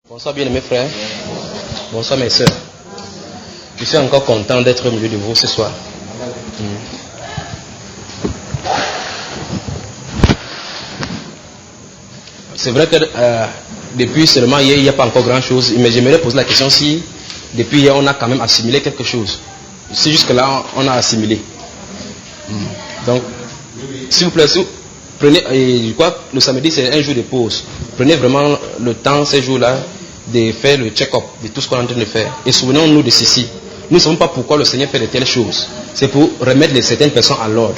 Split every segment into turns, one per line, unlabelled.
Bonsoir bien-aimés frères, bonsoir mes sœurs. Je suis encore content d'être au milieu de vous ce soir. C'est vrai que depuis seulement hier, il n'y a pas encore grand chose, mais j'aimerais poser la question si depuis hier on a quand même assimilé quelque chose. Si jusque-là on a assimilé. Donc, s'il vous plaît, prenez, et je crois que le samedi c'est un jour de pause. Prenez vraiment le temps ces jours-là de faire le check-up de tout ce qu'on est en train de faire. Et souvenons-nous de ceci. Nous ne savons pas pourquoi le Seigneur fait de telles choses. C'est pour remettre certaines personnes à l'ordre.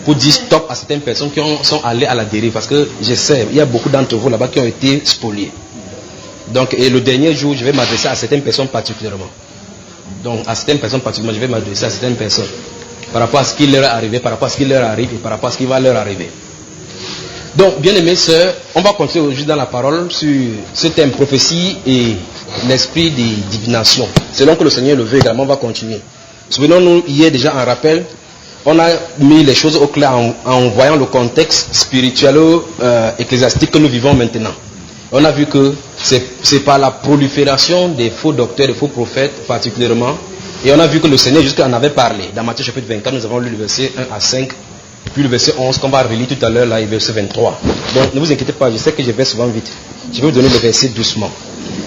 Pour dire stop à certaines personnes qui sont allées à la dérive. Parce que je sais, il y a beaucoup d'entre vous là-bas qui ont été spoliés. Donc, et le dernier jour, je vais m'adresser à certaines personnes particulièrement. Donc, à certaines personnes particulièrement, je vais m'adresser à certaines personnes. Par rapport à ce qui leur est arrivé, par rapport à ce qui leur arrive et par rapport à ce qui va leur arriver. Donc, bien aimés sœurs, on va continuer aujourd'hui dans la parole sur ce thème prophétie et l'esprit de divination. Selon que le Seigneur le veut également, on va continuer. Souvenons-nous, hier déjà en rappel, on a mis les choses au clair en voyant le contexte spirituel ecclésiastique que nous vivons maintenant. On a vu que c'est par la prolifération des faux docteurs, des faux prophètes particulièrement. Et on a vu que le Seigneur jusqu'à en avait parlé. Dans Matthieu chapitre 24, nous avons lu le verset 1 à 5. Puis le verset 11 qu'on va relire tout à l'heure, là, et verset 23. Donc ne vous inquiétez pas, je sais que je vais souvent vite. Je vais vous donner le verset doucement.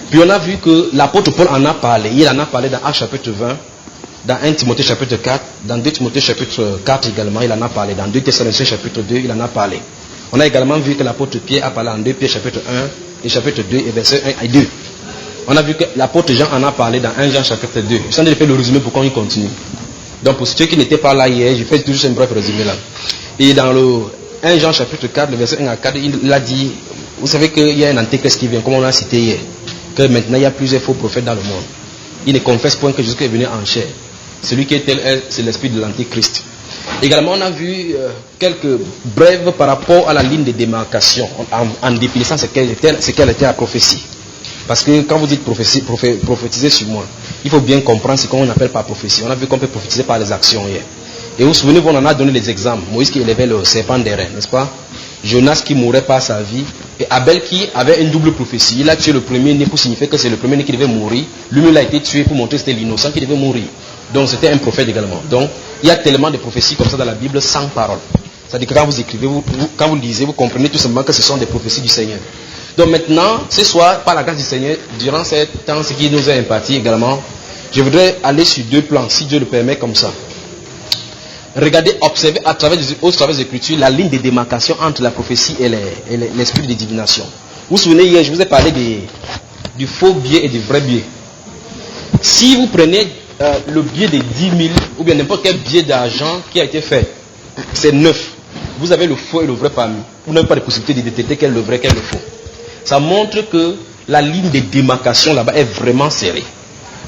Puis on a vu que l'apôtre Paul en a parlé. Il en a parlé dans Actes chapitre 20, dans 1 Timothée chapitre 4, dans 2 Timothée chapitre 4 également, il en a parlé. Dans 2 Thessaloniciens chapitre 2, il en a parlé. On a également vu que l'apôtre Pierre a parlé en 2 Pierre chapitre 1 et chapitre 2 et verset 1 et 2. On a vu que l'apôtre Jean en a parlé dans 1 Jean chapitre 2. Je suis en train de faire le résumé pour qu'on y continue. Donc pour ceux qui n'étaient pas là hier, je fais toujours un bref résumé là. Et dans le 1 Jean chapitre 4, le verset 1 à 4, il a dit, vous savez qu'il y a un antéchrist qui vient, comme on l'a cité hier, que maintenant il y a plusieurs faux prophètes dans le monde. Il ne confesse point que Jésus est venu en chair. Celui qui est tel, c'est l'esprit de l'antéchrist. Également, on a vu quelques brèves par rapport à la ligne de démarcation, en définissant ce qu'elle était la prophétie. Parce que quand vous dites prophétiser sur moi, il faut bien comprendre ce qu'on appelle par prophétie. On a vu qu'on peut prophétiser par les actions hier. Et vous vous souvenez, on en a donné des exemples. Moïse qui élevait le serpent des reins, n'est-ce pas? Jonas qui mourait par sa vie. Et Abel qui avait une double prophétie. Il a tué le premier-né pour signifier que c'est le premier-né qui devait mourir. Lui-même a été tué pour montrer que c'était l'innocent qui devait mourir. Donc c'était un prophète également. Donc il y a tellement de prophéties comme ça dans la Bible sans parole. C'est-à-dire que quand vous écrivez, quand vous lisez, vous comprenez tout simplement que ce sont des prophéties du Seigneur. Donc maintenant, ce soir, par la grâce du Seigneur, durant ce temps, ce qui nous est imparti également, je voudrais aller sur deux plans, si Dieu le permet, comme ça. Regardez, observez à travers des Écritures la ligne de démarcation entre la prophétie et l'esprit de divination. Vous vous souvenez, hier, je vous ai parlé du faux biais et du vrai biais. Si vous prenez le biais de 10 000, ou bien n'importe quel biais d'argent qui a été fait, c'est neuf. Vous avez le faux et le vrai parmi. Vous n'avez pas de possibilité de détecter quel est le vrai, quel est le faux. Ça montre que la ligne de démarcation là-bas est vraiment serrée.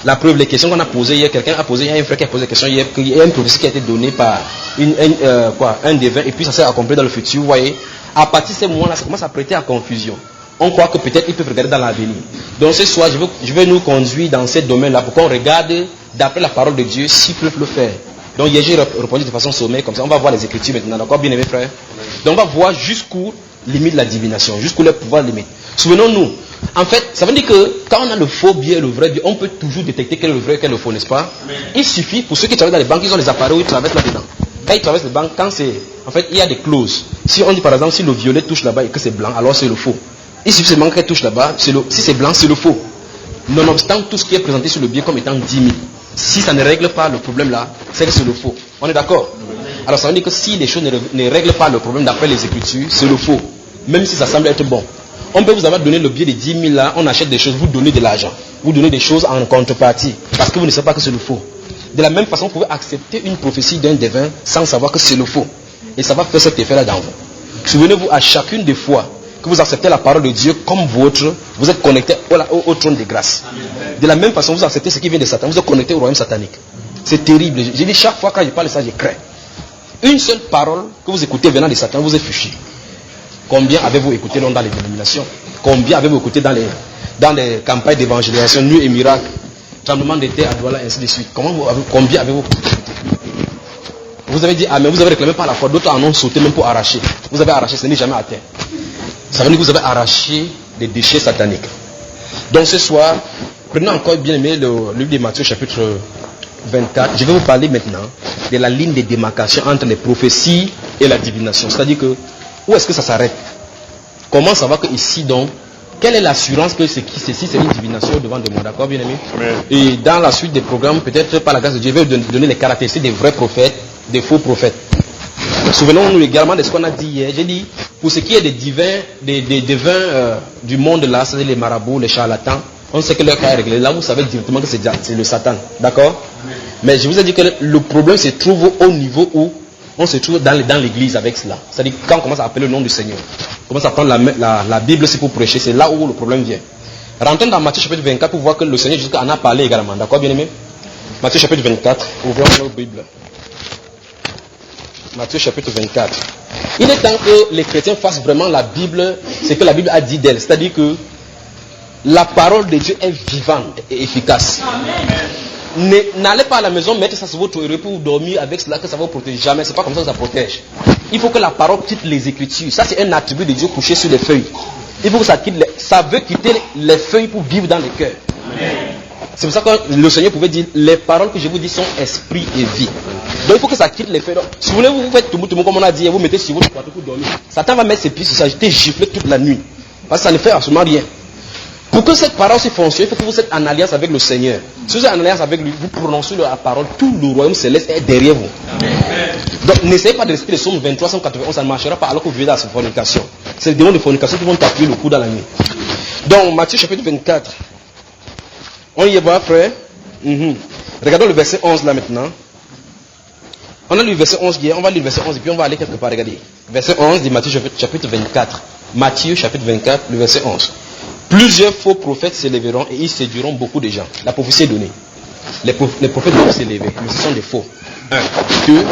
La preuve, les questions qu'on a posées hier, il y a un frère qui a posé la question hier, qu'il y a une prophétie qui a été donnée par un devin, et puis ça s'est accompli dans le futur. Vous voyez, à partir de ce moment-là, ça commence à prêter à confusion. On croit que peut-être ils peuvent regarder dans l'avenir. Donc ce soir, je vais nous conduire dans ce domaine-là pour qu'on regarde, d'après la parole de Dieu, s'ils peuvent le faire. Donc hier, j'ai répondu de façon sommaire, comme ça, on va voir les Écritures maintenant, d'accord, bien aimés frères? Donc on va voir jusqu'où limite la divination, jusqu'où le pouvoir limite. Souvenons-nous, en fait, ça veut dire que quand on a le faux biais et le vrai biais, on peut toujours détecter quel est le vrai et quel est le faux, n'est-ce pas? Il suffit, pour ceux qui travaillent dans les banques, ils ont les appareils où ils traversent là-dedans. Quand ils traversent les banques, en fait, il y a des clauses. Si on dit par exemple, si le violet touche là-bas et que c'est blanc, alors c'est le faux. Il suffit seulement qu'elle touche là-bas, si c'est blanc, c'est le faux. Nonobstant tout ce qui est présenté sur le biais comme étant 10 000. Si ça ne règle pas le problème là, c'est que c'est le faux. On est d'accord? Alors ça veut dire que si les choses ne règlent pas le problème d'après les Écritures, c'est le faux. Même si ça semble être bon. On peut vous avoir donné le biais de 10 000 là, on achète des choses, vous donnez de l'argent. Vous donnez des choses en contrepartie. Parce que vous ne savez pas que c'est le faux. De la même façon, vous pouvez accepter une prophétie d'un devin sans savoir que c'est le faux. Et ça va faire cet effet là dans vous. Souvenez-vous, à chacune des fois que vous acceptez la parole de Dieu comme vôtre, vous êtes connecté au trône de grâce. De la même façon, vous acceptez ce qui vient de Satan, vous êtes connecté au royaume satanique. C'est terrible. J'ai dit chaque fois quand je parle de ça, je crains. Une seule parole que vous écoutez venant de Satan, vous êtes fichu. Combien avez-vous écouté dans les dénominations? Combien avez-vous écouté dans les campagnes d'évangélisation, nuit et miracle, tremblement de terre à Douala, ainsi de suite? Combien avez-vous écouté? Vous avez dit amen, vous avez réclamé par la foi, d'autres en ont sauté même pour arracher. Vous avez arraché, ce n'est jamais à terre. Ça veut dire que vous avez arraché des déchets sataniques. Donc ce soir, prenons encore bien aimé le livre de Matthieu chapitre 24. Je vais vous parler maintenant de la ligne de démarcation entre les prophéties et la divination. C'est-à-dire que, où est-ce que ça s'arrête? Comment savoir que ici donc, quelle est l'assurance que ceci c'est une divination devant de moi, d'accord bien aimé? Et dans la suite des programmes, peut-être par la grâce de Dieu, je vais vous donner les caractéristiques des vrais prophètes, des faux prophètes. Souvenons-nous également de ce qu'on a dit hier. J'ai dit, pour ce qui est des divins, des devins du monde là, c'est-à-dire les marabouts, les charlatans, on sait que leur cas est réglé. Là, vous savez directement que c'est le Satan, d'accord? Mais je vous ai dit que le problème se trouve au niveau où on se trouve dans l'église avec cela. C'est-à-dire quand on commence à appeler le nom du Seigneur, on commence à prendre la Bible c'est pour prêcher, c'est là où le problème vient. Rentrons dans Matthieu chapitre 24 pour voir que le Seigneur Jésus en a parlé également, d'accord bien aimé? Matthieu chapitre 24, ouvrons notre Bible. Matthieu chapitre 24. Il est temps que les chrétiens fassent vraiment la Bible, ce que la Bible a dit d'elle. C'est-à-dire que la parole de Dieu est vivante et efficace. N'allez pas à la maison mettre ça sur votre oreille pour dormir avec cela que ça va vous protéger. Jamais, c'est pas comme ça que ça protège. Il faut que la parole quitte les Écritures. Ça c'est un attribut de Dieu couché sur les feuilles. Il faut que ça quitte ça veut quitter les feuilles pour vivre dans les cœurs. C'est pour ça que le Seigneur pouvait dire les paroles que je vous dis sont esprit et vie. Donc il faut que ça quitte les feuilles. Donc, si vous voulez, vous faites tout comme on a dit, vous mettez sur votre poitrine pour dormir. Satan va mettre ses pieds sur ça, jeter gifler toute la nuit. Parce que ça ne fait absolument rien. Pour que cette parole se fonctionne, il faut que vous êtes en alliance avec le Seigneur. Si vous êtes en alliance avec lui, vous prononcez la parole, tout le royaume céleste est derrière vous. Donc n'essayez pas de réciter les psaumes 23, 191, ça ne marchera pas alors que vous vivez dans cette fornication. C'est les démons de fornication qui vont taper le cou dans la nuit. Donc Matthieu chapitre 24. On y va, frère. Regardons le verset 11 là maintenant. On a lu le verset 11 hier, on va lire le verset 11 et puis on va aller quelque part, regardez. Verset 11 de Matthieu chapitre 24. Matthieu chapitre 24, le verset 11. Plusieurs faux prophètes s'élèveront et ils séduiront beaucoup de gens. La prophétie est donnée. Les prophètes doivent s'élever, mais ce sont des faux. 1. 2.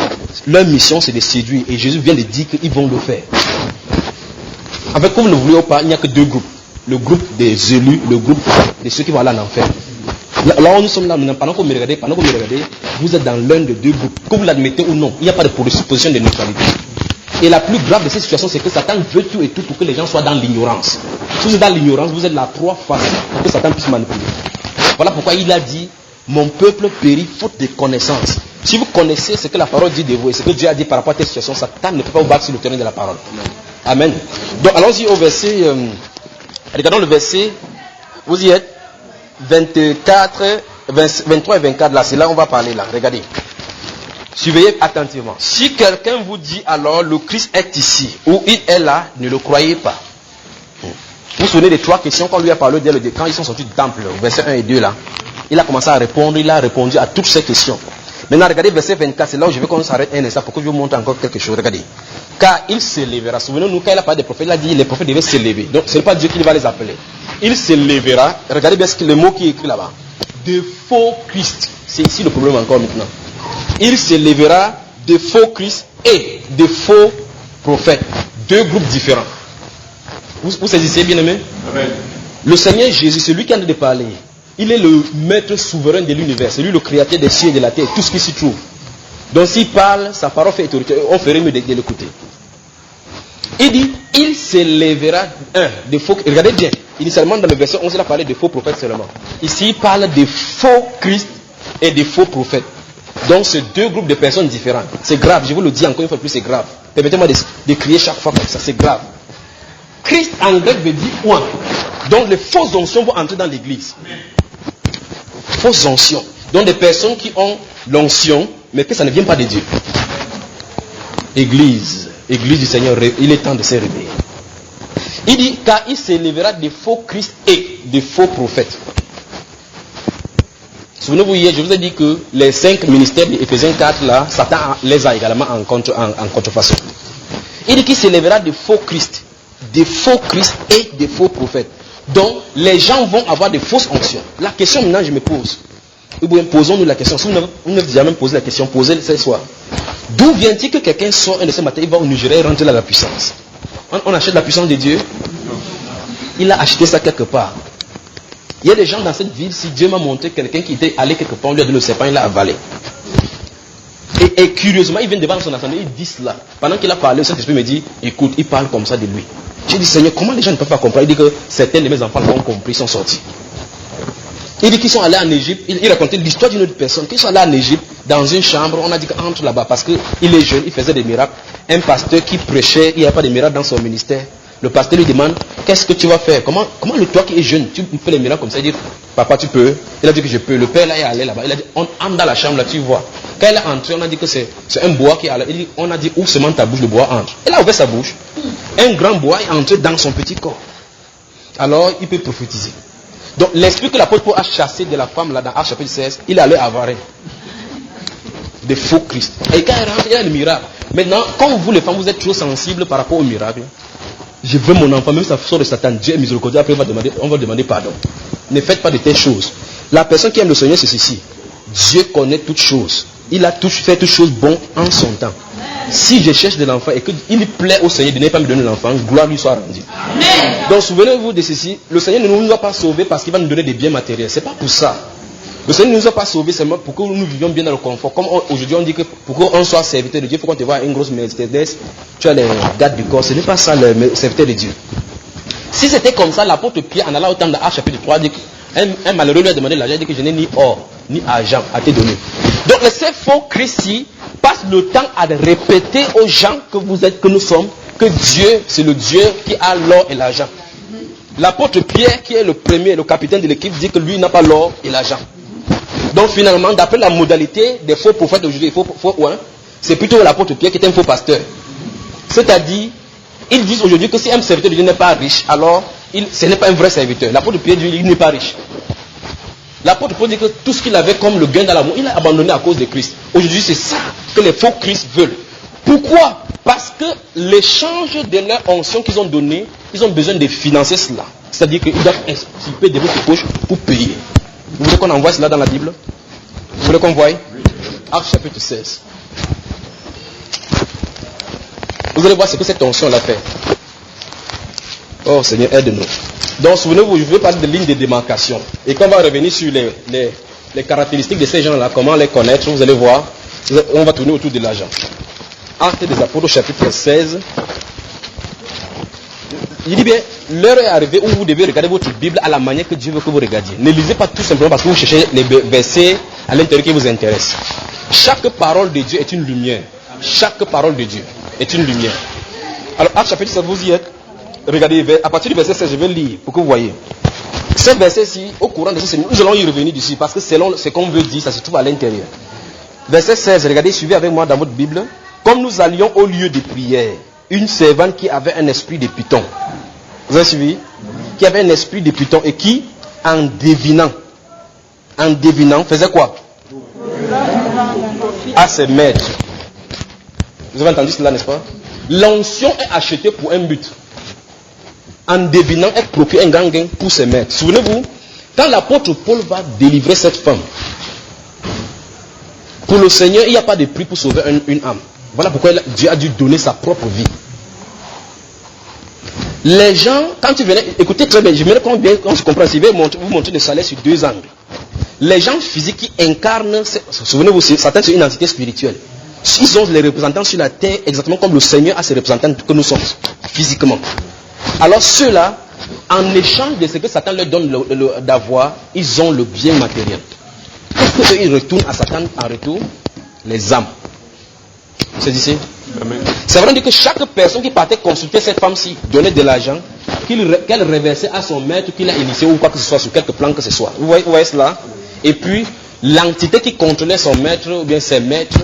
Leur mission c'est de séduire et Jésus vient de dire qu'ils vont le faire. En fait, comme nous ne voulions pas, il n'y a que deux groupes. Le groupe des élus, le groupe de ceux qui vont aller en enfer. Là où nous sommes là, pendant que vous me regardez, vous êtes dans l'un des deux groupes. Que vous l'admettez ou non, il n'y a pas de position de neutralité. Et la plus grave de cette situation, c'est que Satan veut tout et tout pour que les gens soient dans l'ignorance. Si vous êtes dans l'ignorance, vous êtes la proie facile pour que Satan puisse manipuler. Voilà pourquoi il a dit, mon peuple périt faute de connaissance. Si vous connaissez ce que la parole dit de vous et ce que Dieu a dit par rapport à cette situation, Satan ne peut pas vous battre sur le terrain de la parole. Amen. Donc allons-y au verset, regardons le verset, vous y êtes, 23 et 24, là, c'est là où on va parler là, regardez. Surveillez attentivement. Si quelqu'un vous dit alors le Christ est ici ou il est là, ne le croyez pas. Vous vous souvenez des trois questions qu'on lui a parlé quand ils sont sortis du temple, verset 1 et 2 là. Il a commencé à répondre, il a répondu à toutes ces questions. Maintenant regardez verset 24, c'est là où je veux qu'on s'arrête un instant pour que je vous montre encore quelque chose. Regardez. Car il s'élèvera. Souvenez-nous, quand il a parlé des prophètes, il a dit que les prophètes devaient s'élever. Donc ce n'est pas Dieu qui va les appeler. Il s'élèvera. Regardez bien le mot qui est écrit là-bas. De faux Christ. C'est ici le problème encore maintenant. Il s'élèvera de faux Christ et de faux prophètes. Deux groupes différents. Vous saisissez bien aimé? Amen. Le Seigneur Jésus, c'est lui qui a de parler. Il est le maître souverain de l'univers. C'est lui le créateur des cieux et de la terre, tout ce qui s'y trouve. Donc s'il parle, sa parole fait autorité. On ferait mieux de l'écouter. Il dit, il s'élèvera de faux. Regardez bien. Initialement dans le verset 11, il a parlé de faux prophètes seulement. Ici, il parle de faux Christ et de faux prophètes. Donc c'est deux groupes de personnes différentes. C'est grave, je vous le dis encore une fois plus, c'est grave. Permettez-moi de crier chaque fois comme ça, c'est grave. Christ en grec veut dire oint. Donc les fausses onction vont entrer dans l'église. Fausses onction. Donc des personnes qui ont l'onction, mais que ça ne vient pas de Dieu. Église du Seigneur, il est temps de se réveiller. Il dit, car il s'élèvera des faux Christ et des faux prophètes. Souvenez-vous hier, je vous ai dit que les 5 ministères d'Éphésiens 4 là, Satan les a également en contrefaçon. Il dit qu'il s'élèvera des faux Christ et des faux prophètes. Donc, les gens vont avoir des fausses onctions. La question maintenant, je me pose. Posons-nous la question. Si vous n'avez jamais posé la question, posez-le ce soir. D'où vient-il que quelqu'un sort un de ce matin, il va au Nigeria et rentrer dans la puissance? On achète la puissance de Dieu? Il a acheté ça quelque part. Il y a des gens dans cette ville, si Dieu m'a montré quelqu'un qui était allé quelque part, on lui a donné le serpent, il l'a avalé. Et curieusement, il vient devant son assemblée, il dit cela. Pendant qu'il a parlé, le Saint-Esprit me dit, écoute, il parle comme ça de lui. J'ai dit, Seigneur, comment les gens ne peuvent pas comprendre? Il dit que certains de mes enfants l'ont compris, sont sortis. Il dit qu'ils sont allés en Égypte. Il racontait l'histoire d'une autre personne. Qu'ils sont allés en Égypte, dans une chambre. On a dit qu'entre là-bas, parce qu'il est jeune, il faisait des miracles. Un pasteur qui prêchait, il n'y a pas de miracles dans son ministère. Le pasteur lui demande, qu'est-ce que tu vas faire? Comment toi qui es jeune, tu fais les miracles comme ça? Il dit, papa, tu peux? Il a dit que je peux. Le père là est allé là-bas. Il a dit, on entre dans la chambre là, tu vois. Quand elle est entrée, on a dit que c'est un bois qui est allé. On a dit, ouvre seulement ta bouche, le bois entre. Elle a ouvert sa bouche. Un grand bois est entré dans son petit corps. Alors, il peut prophétiser. Donc, l'esprit que l'apôtre Paul a chassé de la femme là dans Actes chapitre 16, il est allé avarer des faux Christ. Et quand il rentre, il y a le miracle. Maintenant, quand vous les femmes, vous êtes trop sensibles par rapport au miracle, je veux mon enfant, même si ça sort de Satan, Dieu est miséricordieux, après on va demander pardon. Ne faites pas de telles choses. La personne qui aime le Seigneur, c'est ceci. Dieu connaît toutes choses. Il a fait toutes choses bonnes en son temps. Si je cherche de l'enfant et qu'il plaît au Seigneur de ne pas me donner l'enfant, gloire lui soit rendue. Donc souvenez-vous de ceci, le Seigneur ne nous a pas sauvés parce qu'il va nous donner des biens matériels. Ce n'est pas pour ça. Le Seigneur ne nous a pas sauvés seulement pour que nous vivions bien dans le confort. Comme aujourd'hui on dit que pour qu'on soit serviteur de Dieu, il faut qu'on te voit une grosse Mercedes, tu as les gardes du corps. Ce n'est pas ça le serviteur de Dieu. Si c'était comme ça, l'apôtre Pierre en allant au temps de Actes chapitre 3 dit qu'un malheureux lui a demandé l'argent, il dit que je n'ai ni or, ni argent à te donner. Donc ces faux Christi passent le temps à répéter aux gens que nous sommes, que Dieu, c'est le Dieu qui a l'or et l'argent. L'apôtre Pierre, qui est le premier, le capitaine de l'équipe, dit que lui n'a pas l'or et l'argent. Donc finalement, d'après la modalité des faux prophètes d'aujourd'hui, c'est plutôt l'apôtre Pierre qui est un faux pasteur. C'est-à-dire, ils disent aujourd'hui que si un serviteur de Dieu n'est pas riche, alors ce n'est pas un vrai serviteur. L'apôtre Pierre dit qu'il n'est pas riche. L'apôtre Paul dit que tout ce qu'il avait comme le gain dans l'amour, il a abandonné à cause de Christ. Aujourd'hui, c'est ça que les faux Christ veulent. Pourquoi? Parce que l'échange de leur onction qu'ils ont donné, ils ont besoin de financer cela. C'est-à-dire qu'ils doivent extirper de votre poche pour payer. Vous voulez qu'on envoie cela dans la Bible? Vous voulez qu'on voie? Actes chapitre 16. Vous allez voir ce que cette onction a fait. Oh Seigneur, aide-nous. Donc souvenez-vous, je veux parler de lignes de démarcation. Et quand on va revenir sur les caractéristiques de ces gens-là, comment les connaître, vous allez voir, on va tourner autour de l'argent. Actes des Apôtres chapitre 16. Il dit bien, l'heure est arrivée où vous devez regarder votre Bible à la manière que Dieu veut que vous regardiez. Ne lisez pas tout simplement parce que vous cherchez les versets à l'intérieur qui vous intéressent. Chaque parole de Dieu est une lumière. Chaque parole de Dieu est une lumière. Alors, Actes chapitre 16, vous y êtes. Regardez, à partir du verset 16, je vais lire pour que vous voyez. Ce verset-ci, au courant de ce nous allons y revenir dessus parce que selon ce qu'on veut dire, ça se trouve à l'intérieur. Verset 16, regardez, suivez avec moi dans votre Bible. Comme nous allions au lieu de prière, une servante qui avait un esprit de python. Vous avez suivi? Qui avait un esprit de python et qui, en devinant, faisait quoi? À ses maîtres. Vous avez entendu cela, n'est-ce pas? L'onction est achetée pour un but. En devinant, elle procure un grand gain pour ses maîtres. Souvenez-vous, quand l'apôtre Paul va délivrer cette femme, pour le Seigneur, il n'y a pas de prix pour sauver une âme. Voilà pourquoi Dieu a dû donner sa propre vie. Les gens, quand tu venais, écoutez très bien, je me rends bien quand je comprends, je vais vous montrer le salaire sur deux angles. Les gens physiques qui incarnent, souvenez-vous, Satan c'est une entité spirituelle. Ils ont les représentants sur la terre exactement comme le Seigneur a ses représentants que nous sommes, physiquement. Alors ceux-là, en échange de ce que Satan leur donne d'avoir, ils ont le bien matériel. Qu'est-ce qu'ils retournent à Satan en retour? Les âmes. C'est ici. C'est vrai que chaque personne qui partait consulter cette femme-ci donnait de l'argent, qu'elle reversait à son maître, qu'il a initié ou quoi que ce soit, sur quelque plan que ce soit. Vous voyez cela? Et puis, l'entité qui contrôlait son maître ou bien ses maîtres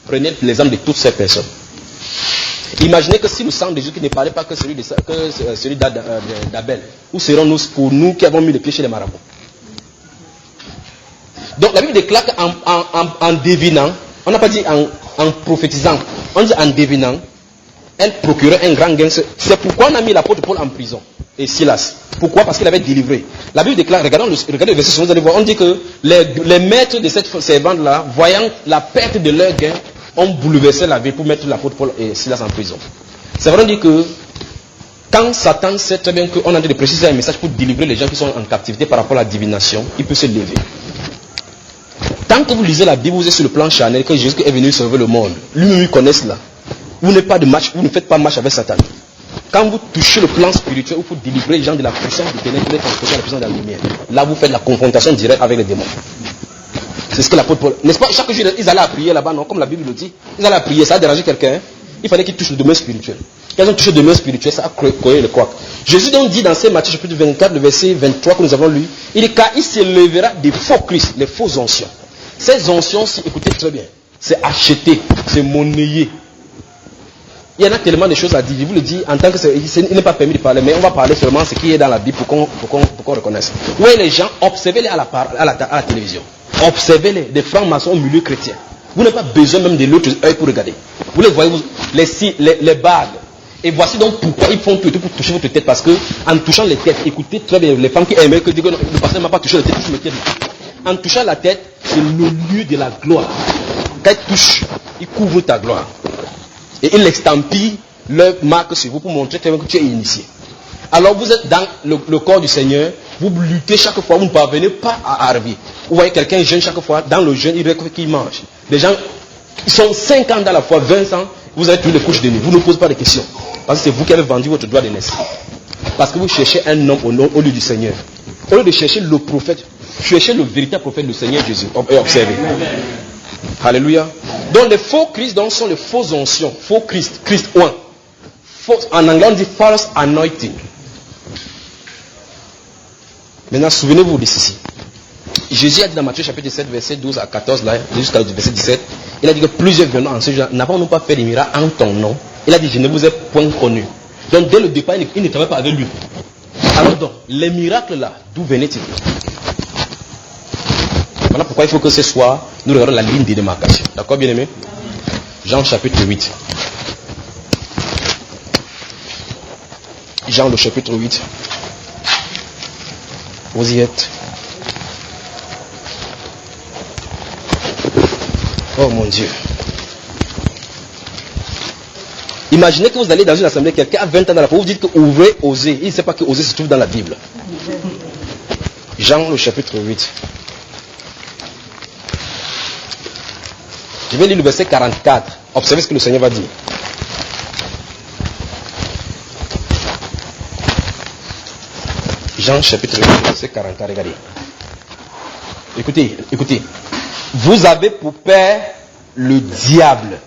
prenait les âmes de toutes ces personnes. Imaginez que si le sang de Jésus qui ne parlait pas que celui d'Abel, où serons-nous pour nous qui avons mis les pieds chez les marabouts? Donc la Bible déclare qu'en devinant, on n'a pas dit en prophétisant, on dit en devinant, elle procurait un grand gain. C'est pourquoi on a mis l'apôtre Paul en prison et Silas. Pourquoi? Parce qu'il avait délivré. La Bible déclare, regardez le verset suivant, vous allez voir, on dit que les maîtres de cette servante-là, voyant la perte de leur gain, ont bouleversé la vie pour mettre l'apôtre Paul et Silas en prison. C'est vrai dire que quand Satan sait très bien qu'on a de préciser un message pour délivrer les gens qui sont en captivité par rapport à la divination, il peut se lever. Tant que vous lisez la Bible, vous êtes sur le plan charnel, que Jésus est venu sauver le monde. Lui-même connaît cela. Vous ne faites pas match avec Satan. Quand vous touchez le plan spirituel, il faut délivrer les gens de la puissance des ténèbres, pour les transporter à la puissance de la lumière. Là, vous faites la confrontation directe avec les démons. C'est ce que l'apôtre Paul... N'est-ce pas? Chaque jour, ils allaient à prier là-bas, non? Comme la Bible le dit. Ils allaient à prier, ça a dérangé quelqu'un. Il fallait qu'ils touchent le domaine spirituel. Quand ils ont touché le domaine spirituel, ça a créé le couac. Jésus donc dit dans Matthieu chapitre 24, le verset 23 que nous avons lu, il dit, car il s'élèvera des faux Christ, les faux anciens. Ces anciens, si écoutez très bien, c'est acheté, c'est monnayé. Il y en a tellement de choses à dire. Je vous le dis, en tant que il n'est pas permis de parler, mais on va parler seulement de ce qui est dans la Bible pour qu'on reconnaisse. Où est les gens, observez-les à la télévision. Observez-les, des francs-maçons au milieu chrétien. Vous n'avez pas besoin même de l'autre œil pour regarder. Vous les voyez, les bagues. Et voici donc pourquoi ils font tout pour toucher votre tête. Parce que en touchant les têtes, écoutez très bien, les femmes qui aimaient que disent que le pasteur ne m'a pas touché la tête, touche mes têtes. En touchant la tête, c'est le lieu de la gloire. Quand il touche, il couvre ta gloire. Et il estampille leur marque sur vous pour montrer que tu es initié. Alors vous êtes dans le corps du Seigneur, vous luttez chaque fois, vous ne parvenez pas à arriver. Vous voyez quelqu'un jeûne chaque fois, dans le jeûne, il veut qu'il mange. Les gens, ils sont 5 ans dans la foi, 20 ans, vous avez toutes les couches de nuit. Vous ne posez pas de questions. Parce que c'est vous qui avez vendu votre droit de naissance. Parce que vous cherchez un homme au lieu du Seigneur. Au lieu de chercher le prophète, cherchez le véritable prophète, le Seigneur Jésus. Et observez. Alléluia. Donc les faux Christ sont les faux anciens. Faux Christ, Christ 1. En anglais on dit false anointing. Maintenant souvenez-vous de ceci. Jésus a dit dans Matthieu chapitre 7 verset 12 à 14 là, jusqu'à verset 17, il a dit que plusieurs venant en ce genre n'avons-nous pas fait des miracles en ton nom. Il a dit je ne vous ai point connu. Donc dès le départ il ne travaille pas avec lui. Alors donc les miracles là, d'où venaient-ils? Voilà pourquoi il faut que ce soir, nous regardons la ligne de démarcation. D'accord, bien aimé? Jean chapitre 8. Jean le chapitre 8. Vous y êtes. Oh mon Dieu. Imaginez que vous allez dans une assemblée, quelqu'un a 20 ans dans la foi, vous dites que ouvrez, osez. Il ne sait pas que oser se trouve dans la Bible. Jean le chapitre 8. Je vais lire le verset 44. Observez ce que le Seigneur va dire. Jean chapitre 8, verset 44. Regardez. Écoutez. Vous avez pour père le diable.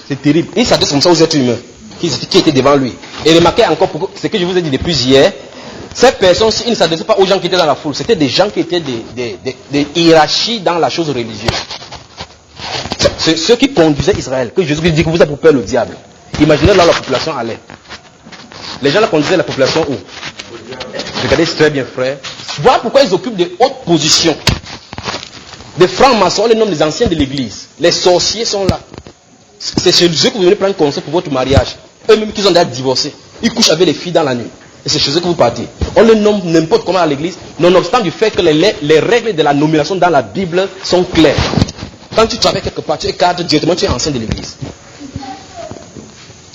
C'est terrible. Il s'adresse comme ça aux êtres humains qui étaient devant lui. Et remarquez encore ce que je vous ai dit depuis hier. Ces personnes-ci, ils ne s'adressaient pas aux gens qui étaient dans la foule. C'était des gens qui étaient des hiérarchies dans la chose religieuse. C'est ceux qui conduisaient Israël. Que Jésus dit que vous avez pour peur le diable. Imaginez là la population allait. Les gens là conduisaient la population où? Regardez très bien frère. Voilà pourquoi ils occupent de hautes positions. Des francs-maçons, les noms des anciens de l'église. Les sorciers sont là. C'est chez eux que vous venez prendre conseil pour votre mariage. Eux-mêmes qui ont déjà divorcé. Ils couchent avec les filles dans la nuit. Et c'est chez eux que vous partez. On les nomme n'importe comment à l'église, nonobstant du fait que les règles de la nomination dans la Bible sont claires. Quand tu travailles quelque part, tu es cadre directement, tu es ancien de l'église.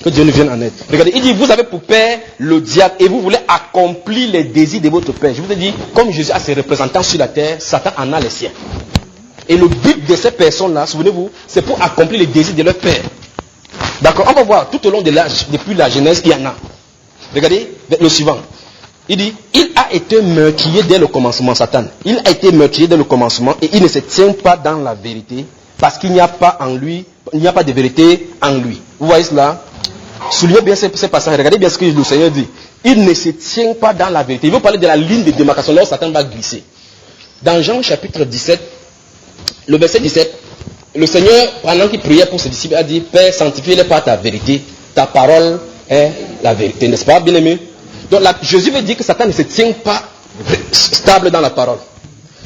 Que Dieu nous vienne en aide. Regardez, il dit, vous avez pour père le diable et vous voulez accomplir les désirs de votre père. Je vous ai dit, comme Jésus a ses représentants sur la terre, Satan en a les siens. Et le but de ces personnes-là, souvenez-vous, c'est pour accomplir les désirs de leur père. D'accord, on va voir tout au long de l'âge, depuis la Genèse, il y en a. Regardez le suivant. Il dit, il a été meurtrier dès le commencement, Satan. Il a été meurtrier dès le commencement et il ne se tient pas dans la vérité parce qu'il n'y a pas en lui, il n'y a pas de vérité en lui. Vous voyez cela? Soulignez bien ces passages. Regardez bien ce que le Seigneur dit. Il ne se tient pas dans la vérité. Il veut parler de la ligne de démarcation là où Satan va glisser. Dans Jean chapitre 17, le verset 17, le Seigneur, pendant qu'il priait pour ses disciples, a dit, Père, sanctifie-les par ta vérité. Ta parole est la vérité. N'est-ce pas, bien-aimé? Donc Jésus veut dire que Satan ne se tient pas stable dans la parole.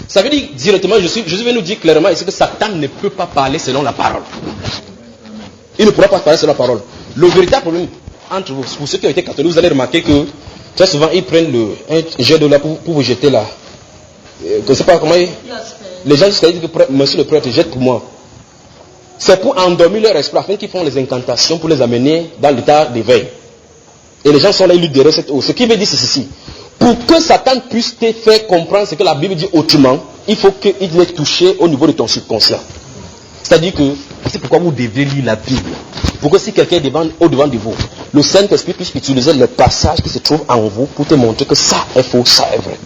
Ça veut dire directement, Jésus veut nous dire clairement ici que Satan ne peut pas parler selon la parole. Il ne pourra pas parler selon la parole. Le véritable problème entre vous, pour ceux qui ont été catholiques, vous allez remarquer que très souvent ils prennent un jet de là pour vous jeter là. Je ne sais pas comment les gens jusqu'à dire que monsieur le prêtre jette pour moi. C'est pour endormir leur esprit afin qu'ils font les incantations pour les amener dans l'état d'éveil. Et les gens sont là, ils lui derrière cette eau. Ce qui veut dire c'est ceci. Pour que Satan puisse te faire comprendre ce que la Bible dit autrement, il faut qu'il ait touché au niveau de ton subconscient. C'est-à-dire que c'est pourquoi vous devez lire la Bible. Pour que si quelqu'un est au-devant de vous, le Saint-Esprit puisse utiliser les passages qui se trouvent en vous pour te montrer que ça est faux, ça est vrai.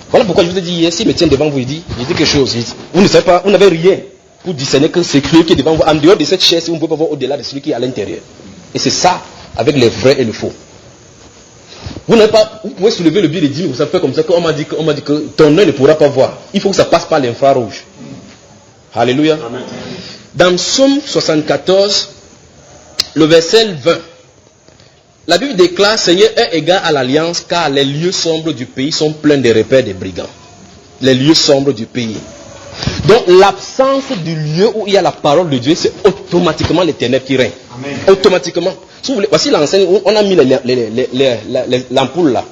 Voilà pourquoi je vous ai dit hier, s'il me tient devant vous, il dit quelque chose. Vous ne savez pas, vous n'avez rien pour discerner que c'est Dieu qui est devant vous. En dehors de cette chaise, vous ne pouvez pas voir au-delà de celui qui est à l'intérieur. Et c'est ça, avec les vrais et le faux. Vous pouvez soulever le billet de 10 000, vous savez comme ça, qu'on m'a dit que ton œil ne pourra pas voir. Il faut que ça passe par l'infrarouge. Alléluia. Amen. Dans Psaume 74, le verset 20, la Bible déclare: Seigneur est égal à l'alliance, car les lieux sombres du pays sont pleins de repères des brigands. Les lieux sombres du pays. Donc l'absence du lieu où il y a la parole de Dieu, c'est automatiquement les ténèbres qui règnent. Amen. Automatiquement. Si vous voulez, voici l'enseigne où on a mis l'ampoule là.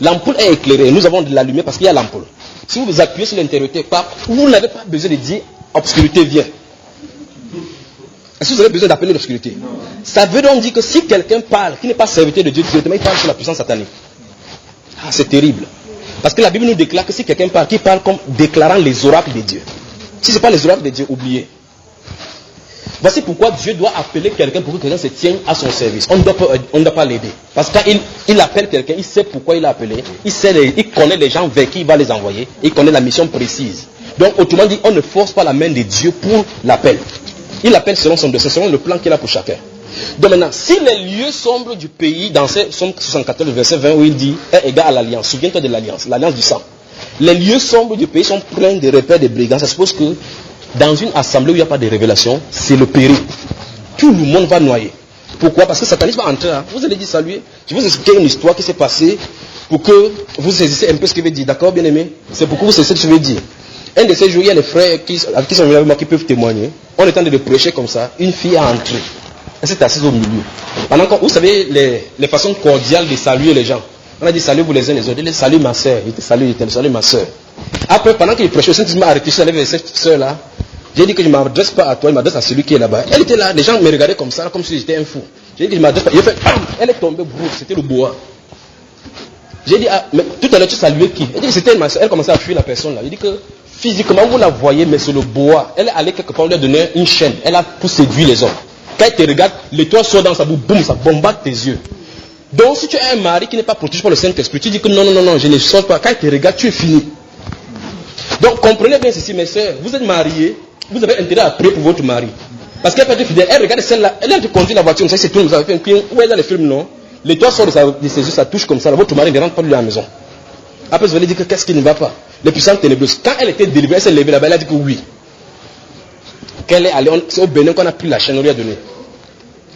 L'ampoule est éclairée. Nous avons de la lumière parce qu'il y a l'ampoule. Si vous appuyez sur l'interrupteur, vous n'avez pas besoin de dire obscurité vient. Est-ce que vous avez besoin d'appeler l'obscurité? Ça veut donc dire que si quelqu'un parle, qui n'est pas serviteur de Dieu directement, il parle sur la puissance satanique. Ah, c'est terrible. Parce que la Bible nous déclare que si quelqu'un parle, qu'il parle comme déclarant les oracles de Dieu. Si ce n'est pas les oracles de Dieu, oubliez. Voici pourquoi Dieu doit appeler quelqu'un pour que quelqu'un se tienne à son service. On ne doit pas l'aider. Parce qu'il appelle quelqu'un, il sait pourquoi il l'a appelé. Il connaît les gens vers qui il va les envoyer. Il connaît la mission précise. Donc, autrement dit, on ne force pas la main de Dieu pour l'appel. Il appelle selon son dessein, selon le plan qu'il a pour chacun. Donc maintenant, si les lieux sombres du pays, dans Psaume 74, verset 20, où il dit est égal à l'alliance, souviens-toi de l'alliance du sang. Les lieux sombres du pays sont pleins de repères de brigands. Ça suppose que dans une assemblée où il n'y a pas de révélation, c'est le péril. Tout le monde va noyer. Pourquoi? Parce que Satanisme va entrer. Hein. Vous allez dire saluer. Je vais vous expliquer une histoire qui s'est passée pour que vous saisissez un peu ce que je veux dire. D'accord, bien aimé? C'est pour que vous saisissiez ce que je veux dire. Un de ces jours, il y a des frères avec qui sont venus avec moi qui peuvent témoigner. On est en train de prêcher comme ça. Une fille a entré. Elle s'est assise au milieu. Pendant que, vous savez, les façons cordiales de saluer les gens. On a dit salut vous les uns les autres. Il dit salut ma soeur. Il dit salut ma soeur. Après, pendant qu'il prêchait, le Saint-Esprit m'a arrêté. Je suis allé vers cette soeur-là. J'ai dit que je ne m'adresse pas à toi, je m'adresse à celui qui est là-bas. Elle était là, les gens me regardaient comme ça, comme si j'étais un fou. J'ai dit que je ne m'adresse pas. Il a fait, elle est tombée brûlée, c'était le boa. J'ai dit, mais tout à l'heure tu saluais qui? Elle dit que c'était ma soeur. Elle commençait à fuir la personne là. J'ai dit que physiquement vous la voyez, mais c'est le boa. Elle est allée quelque part, on lui a donné une chaîne. Elle a pour séduire les hommes. Quand elle te regarde, l'étoile sort dans sa bouche, boum, ça bombarde tes yeux. Donc si tu as un mari qui n'est pas protégé par le Saint-Esprit, tu dis que non, je ne sors pas. Quand elle te regarde, tu es fini. Donc comprenez bien ceci, mes soeurs, vous êtes mariés, vous avez intérêt à prier pour votre mari. Parce qu'elle peut être fidèle, elle regarde celle-là, elle te conduit la voiture, ça c'est tout, vous avez fait un client, où est dans les films, non? L'étoile sort de ses yeux, ça touche comme ça, là, votre mari ne rentre pas de la maison. Après vous allez dire que qu'est-ce qui ne va pas? Les puissances ténébreuses. Quand elle était délivrée, elle s'est levée là-bas, elle a dit que oui. Qu'elle est allée, c'est au Bénin qu'on a pris la chaîne, on lui a donné.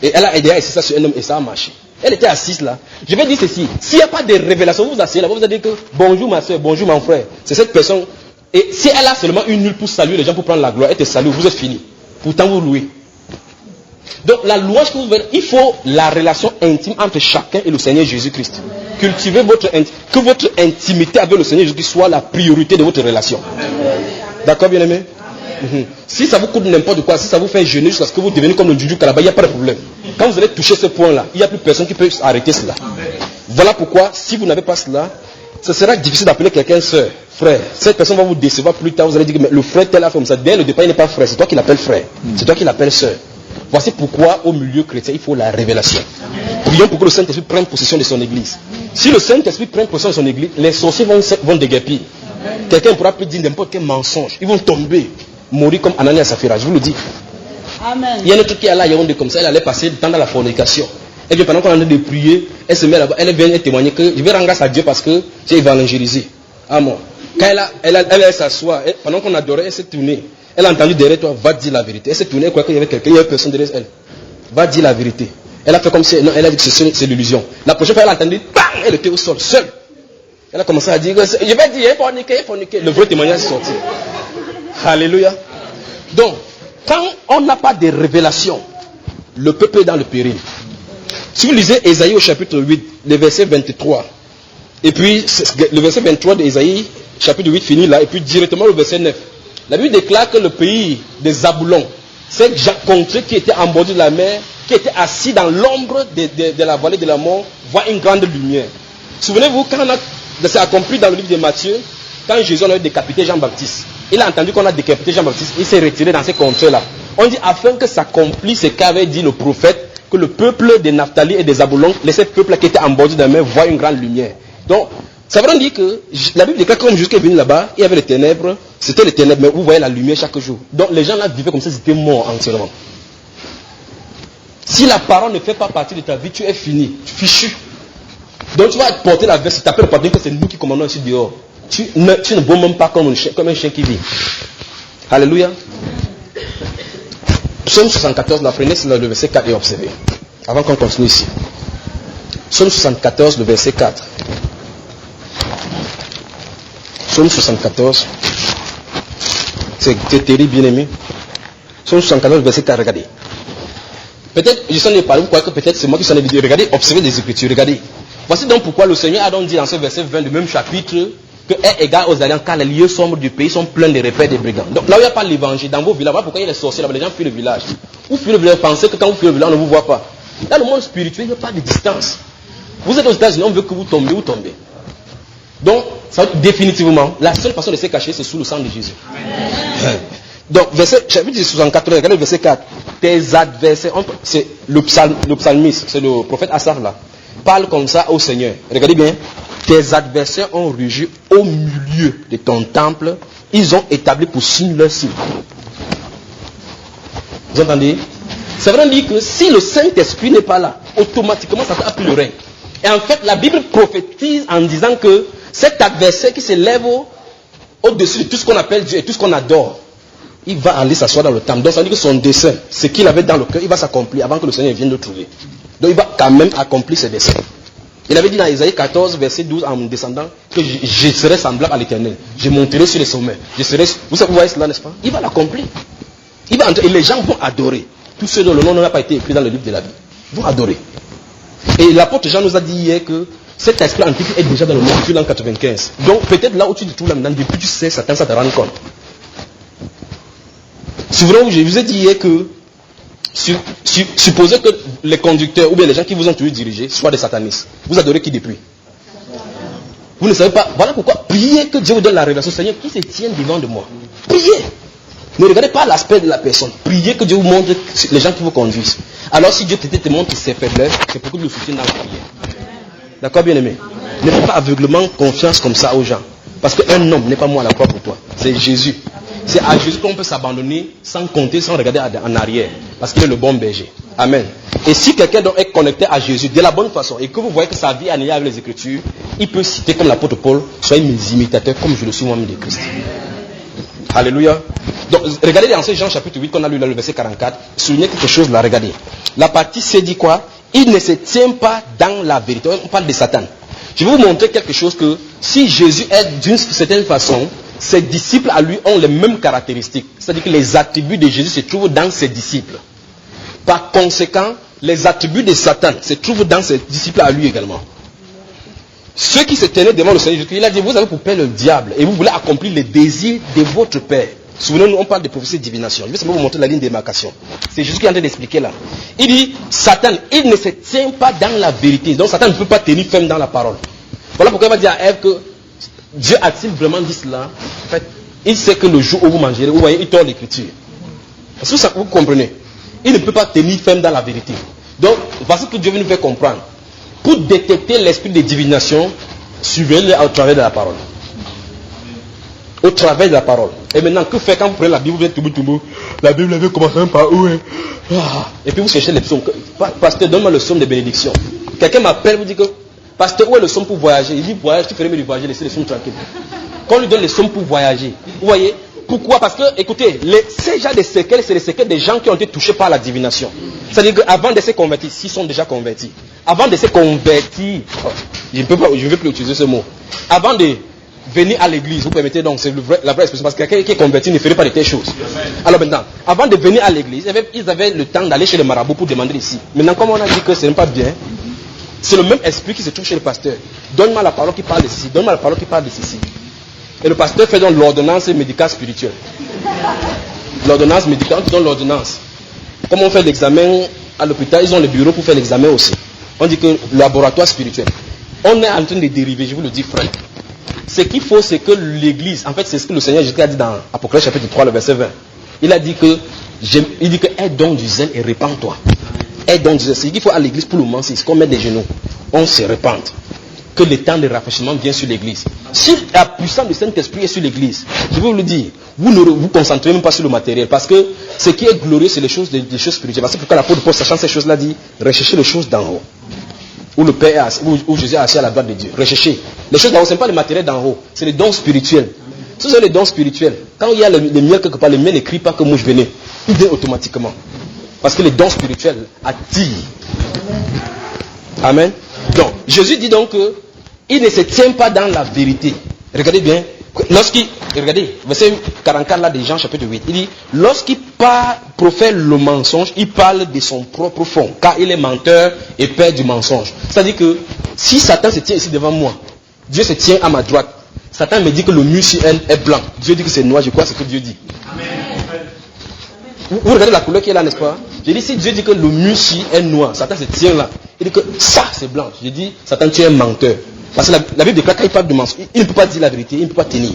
Et elle a aidé à essayer ça sur un homme et ça a marché. Elle était assise là. Je vais dire ceci, s'il n'y a pas de révélation, vous vous asseyez là, vous allez dire que bonjour ma soeur, bonjour mon frère. C'est cette personne. Et si elle a seulement une nulle pour saluer les gens, pour prendre la gloire, elle te salue, vous êtes fini. Pourtant vous louez. Donc la louange que vous verrez, il faut la relation intime entre chacun et le Seigneur Jésus-Christ. Cultivez que votre intimité avec le Seigneur Jésus-Christ soit la priorité de votre relation. D'accord, bien aimé? Si ça vous coûte n'importe quoi, si ça vous fait jeûner jusqu'à ce que vous devenez comme le Juju Kalaba, il n'y a pas de problème. Quand vous allez toucher ce point-là, il n'y a plus personne qui peut arrêter cela. Voilà pourquoi, si vous n'avez pas cela, ce sera difficile d'appeler quelqu'un sœur, frère. Cette personne va vous décevoir plus tard, vous allez dire que mais le frère tel a fait comme ça. Dès le départ, il n'est pas frère, c'est toi qui l'appelles frère. C'est toi qui l'appelles sœur. Voici pourquoi, au milieu chrétien, il faut la révélation. Prions pour que le Saint-Esprit prenne possession de son église. Si le Saint-Esprit prend possession de son église, les sorciers vont déguerpir. Quelqu'un ne pourra plus dire n'importe quel mensonge. Ils vont tomber, mourir comme Ananias et Saphira, je vous le dis. Amen. Il y a un autre qui est là, Yaoundé comme ça, elle allait passer le temps dans la fornication. Et puis pendant qu'on est en train de prier, elle se met là-bas, elle vient témoigner que je vais rendre grâce à Dieu parce que j'ai évangélisé. Amen. Quand elle s'assoit, pendant qu'on adorait, elle s'est tournée. Elle a entendu derrière toi, va dire la vérité. Elle s'est tournée, elle croyait qu'il y avait quelqu'un, il y avait personne derrière elle. Va dire la vérité. Elle a fait comme si, non, elle a dit que c'est l'illusion. La prochaine fois, elle a entendu, bang, elle était au sol, seule. Elle a commencé à dire, je vais dire, il faut niquer. Le vrai témoignage est sorti. Alléluia. Donc, quand on n'a pas de révélation, le peuple est dans le péril. Si vous lisez Ésaïe au chapitre 8, le verset 23, et puis le verset 23 d'Ésaïe, chapitre 8 finit là, et puis directement le verset 9. La Bible déclare que le pays des Zaboulons, cette contrée qui était en bord de la mer, qui était assis dans l'ombre de la vallée de la mort, voit une grande lumière. Souvenez-vous, quand ça s'est accompli dans le livre de Matthieu, quand Jésus en a décapité Jean-Baptiste, Il a entendu qu'on a décapité Jean-Baptiste, il s'est retiré dans ces contrées-là. On dit afin que s'accomplisse ce qu'avait dit le prophète, que le peuple des Naphtali et des Zabulon, ces peuples qui étaient en bordure de la mer, voient une grande lumière. Donc, ça veut dire que la Bible déclare que comme jusqu'à venu là-bas, il y avait les ténèbres, c'était les ténèbres, mais vous voyez la lumière chaque jour. Donc les gens là vivaient comme ça, c'était mort entièrement. Si la parole ne fait pas partie de ta vie, tu es fini, tu es fichu. Donc tu vas porter la veste, tu t'appelles le patron que c'est nous qui commandons ici dehors. Tu ne bois même pas comme un chien qui vit. Alléluia. Psaume 74, la prenez sur le verset 4 et observez. Avant qu'on continue ici. Psaume 74, le verset 4. Psaume 74. C'est terrible, bien aimé. Psaume 74, verset 4, regardez. Peut-être, je s'en ai parlé, vous croyez que peut-être c'est moi qui s'en ai dit. Regardez, observez les Écritures, regardez. Voici donc pourquoi le Seigneur a donc dit dans ce verset 20 du même chapitre que est égal aux alliances, car les lieux sombres du pays sont pleins de repères des brigands. Donc là où il n'y a pas l'évangile, dans vos villages, voilà pourquoi il y a les sorciers là-bas, les gens fuient le village. Vous fuyez le village, pensez que quand vous fuyez le village, on ne vous voit pas. Dans le monde spirituel, il n'y a pas de distance. Vous êtes aux États-Unis, on veut que vous tombiez, vous tombez. Donc, ça veut dire définitivement, la seule façon de se cacher, c'est sous le sang de Jésus. Amen. Donc, chapitre 64, regardez le verset 4. Tes adversaires, c'est le psalmiste, c'est le prophète Asaph là, parle comme ça au Seigneur. Regardez bien. Tes adversaires ont rugi au milieu de ton temple. Ils ont établi pour signe leur signe. Vous entendez? Ça veut dire que si le Saint-Esprit n'est pas là, automatiquement ça a pris le règne. Et en fait, la Bible prophétise en disant que cet adversaire qui s'élève au-dessus de tout ce qu'on appelle Dieu et tout ce qu'on adore, il va aller s'asseoir dans le temple. Donc ça veut dire que son dessein, ce qu'il avait dans le cœur, il va s'accomplir avant que le Seigneur vienne le trouver. Donc il va quand même accomplir ses desseins. Il avait dit dans Isaïe 14, verset 12, en descendant, que je serai semblable à l'Éternel. Je monterai sur les sommets. Vous voyez cela, n'est-ce pas? Il va l'accomplir. Il va entrer, et les gens vont adorer. Tous ceux dont le nom n'a pas été écrit dans le livre de la vie vont adorer. Et l'apôtre Jean nous a dit hier que cet esprit antique est déjà dans le monde depuis l'an 95. Donc peut-être là où tu te trouves là maintenant, depuis tu sais, Satan, ça te rend compte. Souvent, je vous ai dit hier que supposez que les conducteurs ou bien les gens qui vous ont toujours dirigé soient des satanistes. Vous adorez qui depuis? Vous ne savez pas. Voilà pourquoi priez que Dieu vous donne la révélation. Seigneur, qui se tient devant de moi? Priez. Ne regardez pas l'aspect de la personne. Priez que Dieu vous montre les gens qui vous conduisent. Alors si Dieu te montre ses faiblesses, c'est pour que tu le soutiennes dans la prière. D'accord, bien aimé? Ne fais pas aveuglement confiance comme ça aux gens. Parce qu'un homme n'est pas moi à la croix pour toi. C'est Jésus. C'est à Jésus qu'on peut s'abandonner sans compter, sans regarder en arrière. Parce qu'il est le bon berger. Amen. Et si quelqu'un est connecté à Jésus de la bonne façon et que vous voyez que sa vie est en lien avec les Écritures, il peut citer comme l'apôtre Paul, soyez mes imitateurs comme je le suis moi-même de Christ. Alléluia. Donc regardez dans ce Jean chapitre 8 qu'on a lu là, le verset 44, soulignez quelque chose là, regardez. La partie C dit quoi? Il ne se tient pas dans la vérité. On parle de Satan. Je vais vous montrer quelque chose que si Jésus est d'une certaine façon, ses disciples à lui ont les mêmes caractéristiques. C'est-à-dire que les attributs de Jésus se trouvent dans ses disciples. Par conséquent, les attributs de Satan se trouvent dans ses disciples à lui également. Ceux qui se tenaient devant le Seigneur Jésus, il a dit, vous avez pour père le diable et vous voulez accomplir les désirs de votre père. Souvenez-nous, on parle de prophétie de divination. Je vais simplement vous montrer la ligne de démarcation. C'est Jésus qui est en train d'expliquer là. Il dit, Satan, il ne se tient pas dans la vérité. Donc Satan ne peut pas tenir ferme dans la parole. Voilà pourquoi il va dire à Ève que Dieu a-t-il vraiment dit cela? En fait, il sait que le jour où vous mangerez, vous voyez, il tord l'écriture. Est-ce que vous comprenez? Il ne peut pas tenir ferme dans la vérité. Donc, voici ce que Dieu veut nous faire comprendre. Pour détecter l'esprit de divination, suivez-le au travers de la parole. Au travers de la parole. Et maintenant, que faire quand vous prenez la Bible, vous êtes tout la Bible, elle veut commencer par où? Et puis vous cherchez les psaumes. Pasteur, donne-moi le psaume de bénédiction. Quelqu'un m'appelle, vous dit que, pasteur, où est le psaume pour voyager? Il dit, voyage, tu ferais mieux de voyager, laissez les psaumes tranquilles. Quand on lui donne les psaumes pour voyager, vous voyez? Pourquoi? Parce que, écoutez, ces gens de séquelles, c'est les séquelles des gens qui ont été touchés par la divination. C'est-à-dire qu'avant de se convertir, s'ils sont déjà convertis, avant de se convertir, je ne vais plus utiliser ce mot, avant de venir à l'église, vous permettez donc, c'est la vraie expression, parce que quelqu'un qui est converti ne ferait pas de telles choses. Alors maintenant, avant de venir à l'église, ils avaient le temps d'aller chez les marabouts pour demander ici. Maintenant, comme on a dit que ce n'est pas bien, c'est le même esprit qui se trouve chez le pasteur. Donne-moi la parole qui parle de ceci, donne-moi la parole qui parle de ceci. Et le pasteur fait donc l'ordonnance médicale spirituelle. L'ordonnance médicale, on donne l'ordonnance. Comme on fait l'examen à l'hôpital, ils ont le bureau pour faire l'examen aussi. On dit que le laboratoire spirituel. On est en train de dériver, je vous le dis frère. ce qu'il faut, c'est que l'église, en fait, c'est ce que le Seigneur Jésus a dit dans Apocalypse chapitre 3, le verset 20. Il a dit que, aie donc du zèle et répands-toi. Aie donc du zèle. C'est qu'il faut à l'église pour le moment, c'est qu'on met des genoux, on se répande. Que le temps de rafraîchissement vient sur l'église. Si la puissance du Saint-Esprit est sur l'église, je vais vous le dire, vous ne vous concentrez même pas sur le matériel, parce que ce qui est glorieux, c'est les choses spirituelles. Parce que pourquoi l'apôtre Paul, sachant ces choses-là, dit, recherchez les choses d'en haut. Où le Père est assis, où Jésus est assis à la droite de Dieu. Recherchez. Les choses d'en haut, ce n'est pas le matériel d'en haut, c'est les dons spirituels. Si vous avez les dons spirituels, quand il y a le miel quelque part, le miel n'écrit pas que moi je venais. Il vient automatiquement. Parce que les dons spirituels attirent. Amen. Donc, Jésus dit donc que il ne se tient pas dans la vérité. Regardez bien. Regardez, verset 44 là de Jean chapitre 8. Il dit, lorsqu'il profère le mensonge, il parle de son propre fond. Car il est menteur et père du mensonge. C'est-à-dire que si Satan se tient ici devant moi, Dieu se tient à ma droite. Satan me dit que le mur sur elle est blanc. Dieu dit que c'est noir, je crois que c'est ce que Dieu dit. Amen. Vous regardez la couleur qui est là, n'est-ce pas? J'ai dit, si Dieu dit que le mur sur est noir, Satan se tient là. Il dit que ça c'est blanc. Je dis, Satan tu es un menteur. Parce que la Bible déclare qu'il parle de mensonge. Il ne peut pas dire la vérité, il ne peut pas tenir.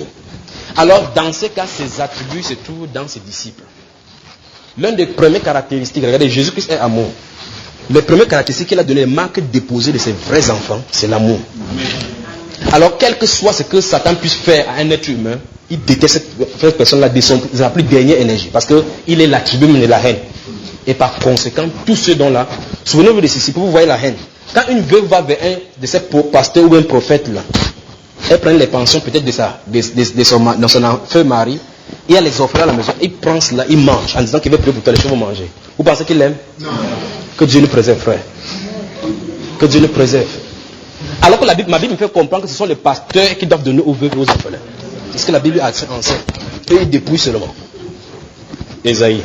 Alors, dans ces cas, ses attributs se trouvent dans ses disciples. L'une des premières caractéristiques, regardez, Jésus-Christ est amour. Les premières caractéristiques qu'il a données, les marques déposées de ses vrais enfants, c'est l'amour. Alors, quel que soit ce que Satan puisse faire à un être humain, il déteste cette personne-là de sa plus dernière énergie. Parce qu'il est l'attribut de la haine. Et par conséquent, tous ceux dont-là, souvenez-vous de ceci, vous voyez la haine. Quand une veuve va vers un de ses pasteurs ou un prophète là, elle prend les pensions peut-être de son feu mari, il y a les offres à la maison, il prend cela, il mange en disant qu'il veut prier pour toi, les choses vont manger. Vous pensez qu'il l'aime? Non. Que Dieu nous préserve, frère. Que Dieu nous préserve. Alors que ma Bible me fait comprendre que ce sont les pasteurs qui doivent donner aux veuves et aux orphelins. C'est ce que la Bible enseigne. Et ils dépouillent seulement. Ésaïe.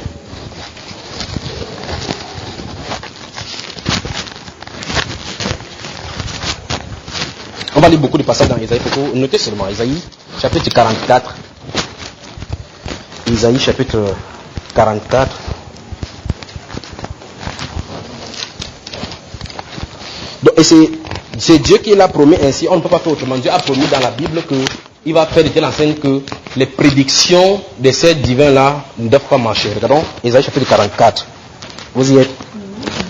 On va lire beaucoup de passages dans Ésaïe. Pour notez seulement Ésaïe chapitre 44. Ésaïe chapitre 44. Donc, et c'est Dieu qui l'a promis ainsi. On ne peut pas faire autrement. Dieu a promis dans la Bible qu'il va faire de telle enseigne que les prédictions de ces divins-là ne doivent pas marcher. Regardons Ésaïe chapitre 44. Vous y êtes.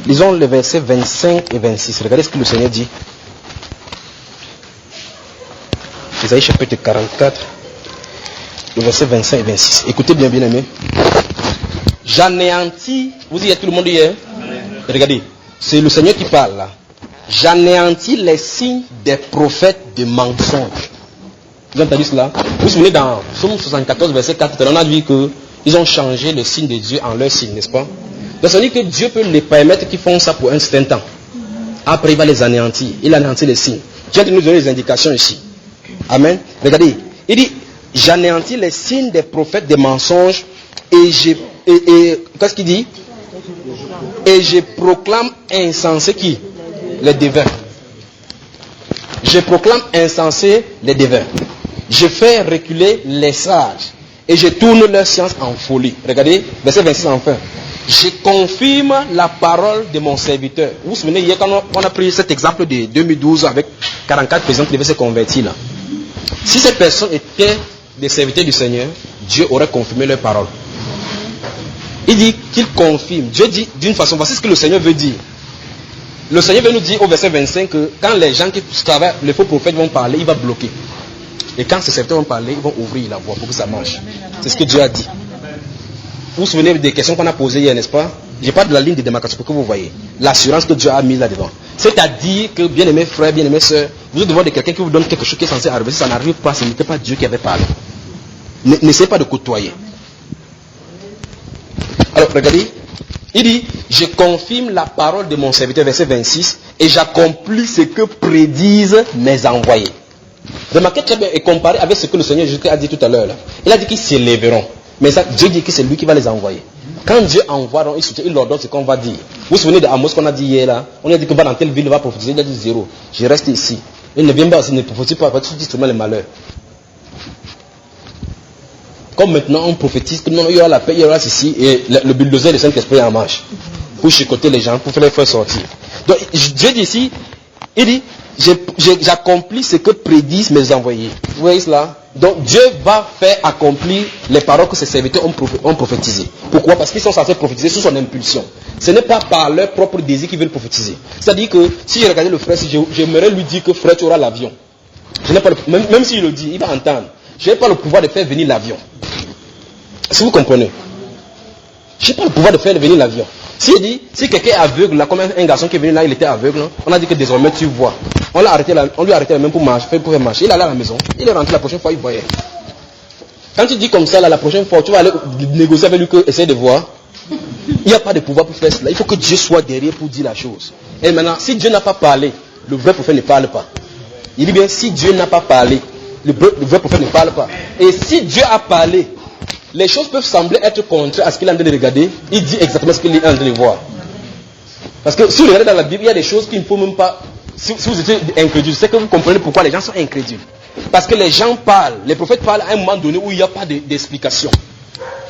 Lisons les versets 25 et 26. Regardez ce que le Seigneur dit. Ésaïe chapitre 44, le verset 25 et 26. Écoutez bien, bien aimé. J'anéantis, vous y êtes, tout le monde y est? Regardez, c'est le Seigneur qui parle là. J'anéantis les signes des prophètes de mensonges. Vous avez entendu cela? Vous vous souvenez dans Psaume 74, verset 4, on a vu qu'ils ont changé le signe de Dieu en leur signe, n'est-ce pas? Donc ça veut dire que Dieu peut les permettre qu'ils font ça pour un certain temps. Après, il va les anéantir. Il anéantit les signes. Dieu nous donner des indications ici. Amen. Regardez, il dit, j'anéantis les signes des prophètes des mensonges et qu'est-ce qu'il dit? Et je proclame insensé qui? Les devins. Je proclame insensé les devins. Je fais reculer les sages et je tourne leur science en folie. Regardez, verset 26 enfin. Je confirme la parole de mon serviteur. Vous vous souvenez, hier quand on a pris cet exemple de 2012 avec 44 personnes qui devaient se convertir là. Si ces personnes étaient des serviteurs du Seigneur, Dieu aurait confirmé leur parole. Il dit qu'il confirme. Dieu dit d'une façon, voici ce que le Seigneur veut dire. Le Seigneur veut nous dire au verset 25 que quand les gens qui travaillent, les faux prophètes vont parler, il va bloquer. Et quand ces serviteurs vont parler, ils vont ouvrir la voie pour que ça marche. C'est ce que Dieu a dit. Vous vous souvenez des questions qu'on a posées hier, n'est-ce pas? Je parle de la ligne de démarcation pour que vous voyez l'assurance que Dieu a mise là-dedans. C'est-à-dire que, bien aimés frères, bien aimés sœurs, vous êtes devant de quelqu'un qui vous donne quelque chose qui est censé arriver. Si ça n'arrive pas, ce n'était pas Dieu qui avait parlé. N'essayez pas de côtoyer. Alors, regardez. Il dit, je confirme la parole de mon serviteur, verset 26, et j'accomplis ce que prédisent mes envoyés. Remarquez très bien et comparez avec ce que le Seigneur Jésus a dit tout à l'heure. Là. Il a dit qu'ils s'élèveront. Mais ça, Dieu dit que c'est lui qui va les envoyer. Quand Dieu envoie, il leur donne ce qu'on va dire. Vous vous souvenez de Amos qu'on a dit hier là? On a dit que va dans telle ville, il va prophétiser, il a dit 0. Je reste ici. Il ne vient pas aussi, ne prophétise pas, parce qu'il dit seulement les malheurs. Comme maintenant on prophétise que non, il y aura la paix, il y aura ceci, et le bulldozer de Saint-Esprit est en marche. Pour chicoter les gens, pour les faire sortir. Donc Dieu dit ici, il dit, j'accomplis ce que prédisent mes envoyés. Vous voyez cela? Donc Dieu va faire accomplir les paroles que ses serviteurs ont prophétisées. Pourquoi? Parce qu'ils sont censés prophétiser sous son impulsion. Ce n'est pas par leur propre désir qu'ils veulent prophétiser. C'est-à-dire que si je regardais le frère, si j'aimerais lui dire que frère, tu auras l'avion. Je n'ai pas même s'il le dit, il va entendre. Je n'ai pas le pouvoir de faire venir l'avion. Si vous comprenez. Je n'ai pas le pouvoir de faire venir l'avion. Si quelqu'un est aveugle, là, comme un garçon qui est venu là, il était aveugle, hein, on a dit que désormais tu vois. On lui a arrêté la main pour faire marcher. Il allait à la maison. Il est rentré la prochaine fois, il voyait. Quand tu dis comme ça, là, la prochaine fois, tu vas aller négocier avec lui que essayer de voir. Il n'y a pas de pouvoir pour faire cela. Il faut que Dieu soit derrière pour dire la chose. Et maintenant, si Dieu n'a pas parlé, le vrai prophète ne parle pas. Il dit bien, si Dieu n'a pas parlé, le vrai prophète ne parle pas. Et si Dieu a parlé, les choses peuvent sembler être contraires à ce qu'il est en train de regarder. Il dit exactement ce qu'il est en train de voir. Parce que si vous regardez dans la Bible, il y a des choses qu'il ne faut même pas... Si vous êtes incrédule, c'est que vous comprenez pourquoi les gens sont incrédules. Parce que les gens parlent, les prophètes parlent à un moment donné où il n'y a pas d'explication.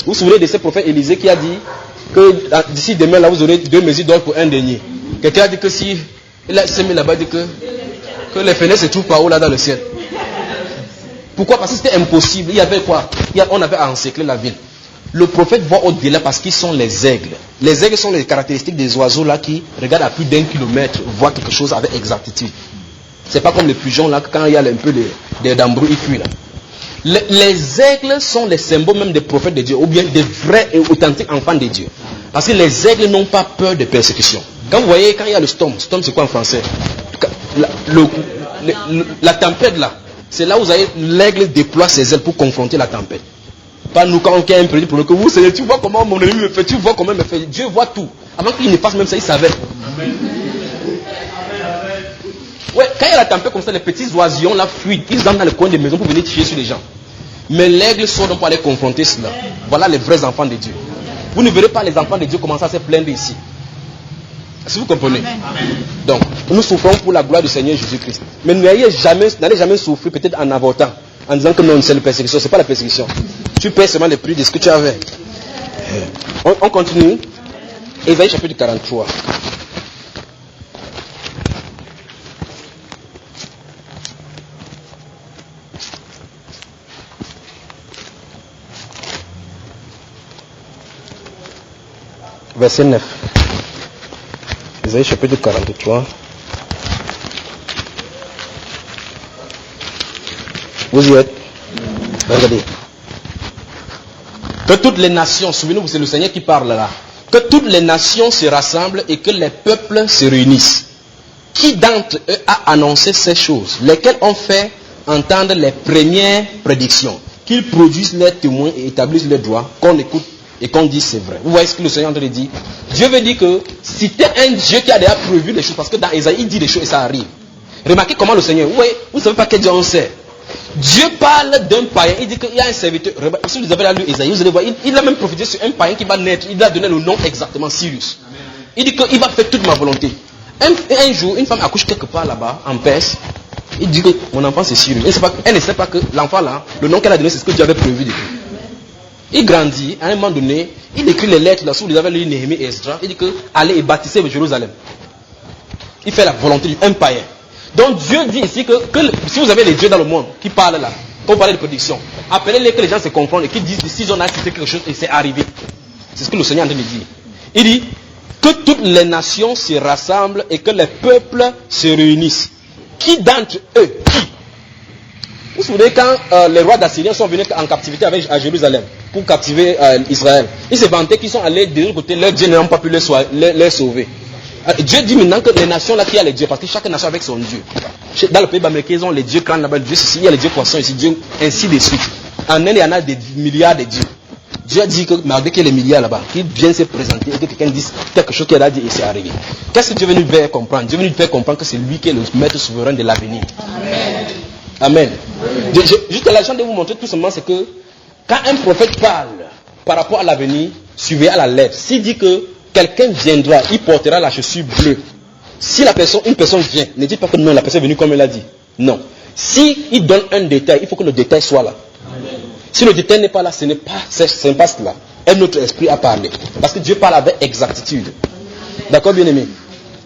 Vous vous souvenez de ce prophète Élisée qui a dit que d'ici demain, là, vous aurez 2 mesures d'or pour un denier. Quelqu'un a dit que si... Il a semé là-bas, il dit que les fenêtres se trouvent par où là dans le ciel. Pourquoi? Parce que c'était impossible. Il y avait quoi? On avait encerclé la ville. Le prophète voit au-delà parce qu'ils sont les aigles. Les aigles sont les caractéristiques des oiseaux là qui regardent à plus d'1 kilomètre, voient quelque chose avec exactitude. C'est pas comme les pigeons là, quand il y a un peu d'embrouille, ils fuient là. Les aigles sont les symboles même des prophètes de Dieu, ou bien des vrais et authentiques enfants de Dieu. Parce que les aigles n'ont pas peur de persécution. Quand vous voyez, quand il y a le storm c'est quoi en français? La tempête là, c'est là où vous avez l'aigle déploie ses ailes pour confronter la tempête. Pas nous quand on a un prédit pour nous que vous Seigneur, tu vois comment mon ennemi me fait, tu vois comment il me fait. Dieu voit tout. Avant qu'il ne fasse même ça, il savait. Ouais, quand il y a la tempête comme ça, les petits oisillons là fuient. Ils entrent dans le coin des maisons pour venir tirer sur les gens. Mais l'aigle sort donc pour aller confronter cela. Voilà les vrais enfants de Dieu. Vous ne verrez pas les enfants de Dieu commencer à se plaindre ici. Si vous comprenez. Donc, nous souffrons pour la gloire du Seigneur Jésus-Christ. Mais n'allez jamais souffrir peut-être en avortant. En disant que non, c'est la persécution. Ce n'est pas la persécution. Tu paies seulement le prix de ce que tu avais. On continue. Ésaïe chapitre 43. Verset 9. Ésaïe chapitre 43. Vous y êtes? Regardez. Que toutes les nations, souvenez-vous, c'est le Seigneur qui parle là. Que toutes les nations se rassemblent et que les peuples se réunissent. Qui d'entre eux a annoncé ces choses? Lesquels ont fait entendre les premières prédictions? Qu'ils produisent leurs témoins et établissent leurs droits, qu'on écoute et qu'on dise c'est vrai. Vous voyez ce que le Seigneur est en train de dire? Dieu veut dire que c'était un Dieu qui a déjà prévu les choses, parce que dans Ésaïe, il dit des choses et ça arrive. Remarquez comment le Seigneur, vous ne savez pas quel Dieu on sait. Dieu parle d'un païen, il dit qu'il y a un serviteur. Si vous avez lu Ésaïe, vous allez voir, il a même prophétisé sur un païen qui va naître, il a donné le nom exactement, Cyrus. Il dit qu'il va faire toute ma volonté. Un jour, une femme accouche quelque part là-bas, en Perse, il dit que mon enfant c'est Cyrus. Elle ne sait pas que l'enfant là, le nom qu'elle a donné, c'est ce que Dieu avait prévu depuis. Il grandit, à un moment donné, il écrit les lettres là, si vous avez lu Néhémie et Esdras, il dit que allez et bâtissez Jérusalem. Il fait la volonté d'un païen. Donc Dieu dit ici que si vous avez les dieux dans le monde qui parlent là, quand vous parlez de prédiction, appelez-les que les gens se confondent et qu'ils disent s'ils ont assisté quelque chose et c'est arrivé. C'est ce que le Seigneur est en train de dire. Il dit que toutes les nations se rassemblent et que les peuples se réunissent. Qui d'entre eux? Qui? Vous vous souvenez quand les rois d'Assyrie sont venus en captivité à Jérusalem pour captiver Israël. Ils se vantaient qu'ils sont allés de l'autre côté, leurs dieux n'ont pas pu les sauver. Dieu dit maintenant que les nations là qui a les dieux, parce que chaque nation avec son dieu. Dans le pays américain, ils ont les dieux crânes là-bas, Dieu ceci, il y a les dieux poissons ici, Dieu ainsi de suite. En Inde, il y en a des milliards de dieux. Dieu a dit que malgré qu'il y a les milliards là-bas, qu'ils viennent se présenter et que quelqu'un dise quelque chose qu'il a dit et c'est arrivé. Qu'est-ce que Dieu veut nous faire comprendre? Dieu veut nous faire comprendre que c'est lui qui est le maître souverain de l'avenir. Amen. Juste la chance de vous montrer tout simplement, c'est que quand un prophète parle par rapport à l'avenir, suivez à la lettre. S'il dit que quelqu'un viendra, il portera la chaussure bleue. Si une personne vient, ne dites pas que non, la personne est venue comme elle a dit. Non. Si il donne un détail, il faut que le détail soit là. Amen. Si le détail n'est pas là, ce n'est pas cela. Un autre esprit a parlé. Parce que Dieu parle avec exactitude. D'accord, bien aimé?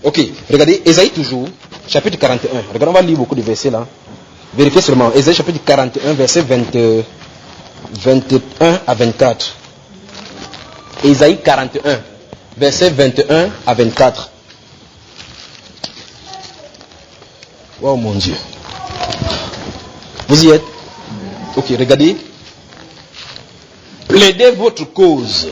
Ok, regardez, Ésaïe toujours, chapitre 41. Regardez, on va lire beaucoup de versets là. Vérifiez seulement. Ésaïe chapitre 41, verset 21 à 24. Ésaïe 41, verset 21 à 24. Oh mon Dieu. Vous y êtes? Ok, regardez. Plaidez votre cause,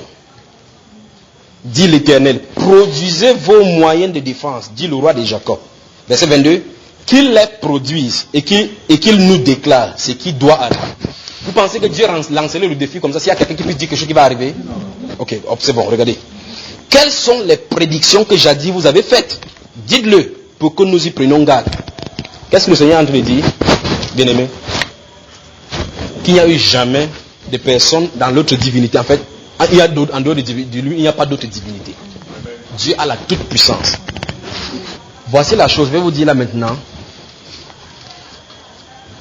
dit l'Éternel. Produisez vos moyens de défense, dit le roi de Jacob. Verset 22. Qu'il les produise et qu'il nous déclare ce qui doit arriver. Vous pensez que Dieu lancerait le défi comme ça? S'il y a quelqu'un qui puisse dire quelque chose qui va arriver? Ok, c'est bon, regardez. Quelles sont les prédictions que jadis vous avez faites? Dites-le pour que nous y prenions garde. Qu'est-ce que le Seigneur est en train de dire, bien-aimé? Qu'il n'y a eu jamais de personne dans l'autre divinité. En fait, il y a d'autres, en dehors de lui, il n'y a pas d'autre divinité. Dieu a la toute puissance. Voici la chose, je vais vous dire là maintenant.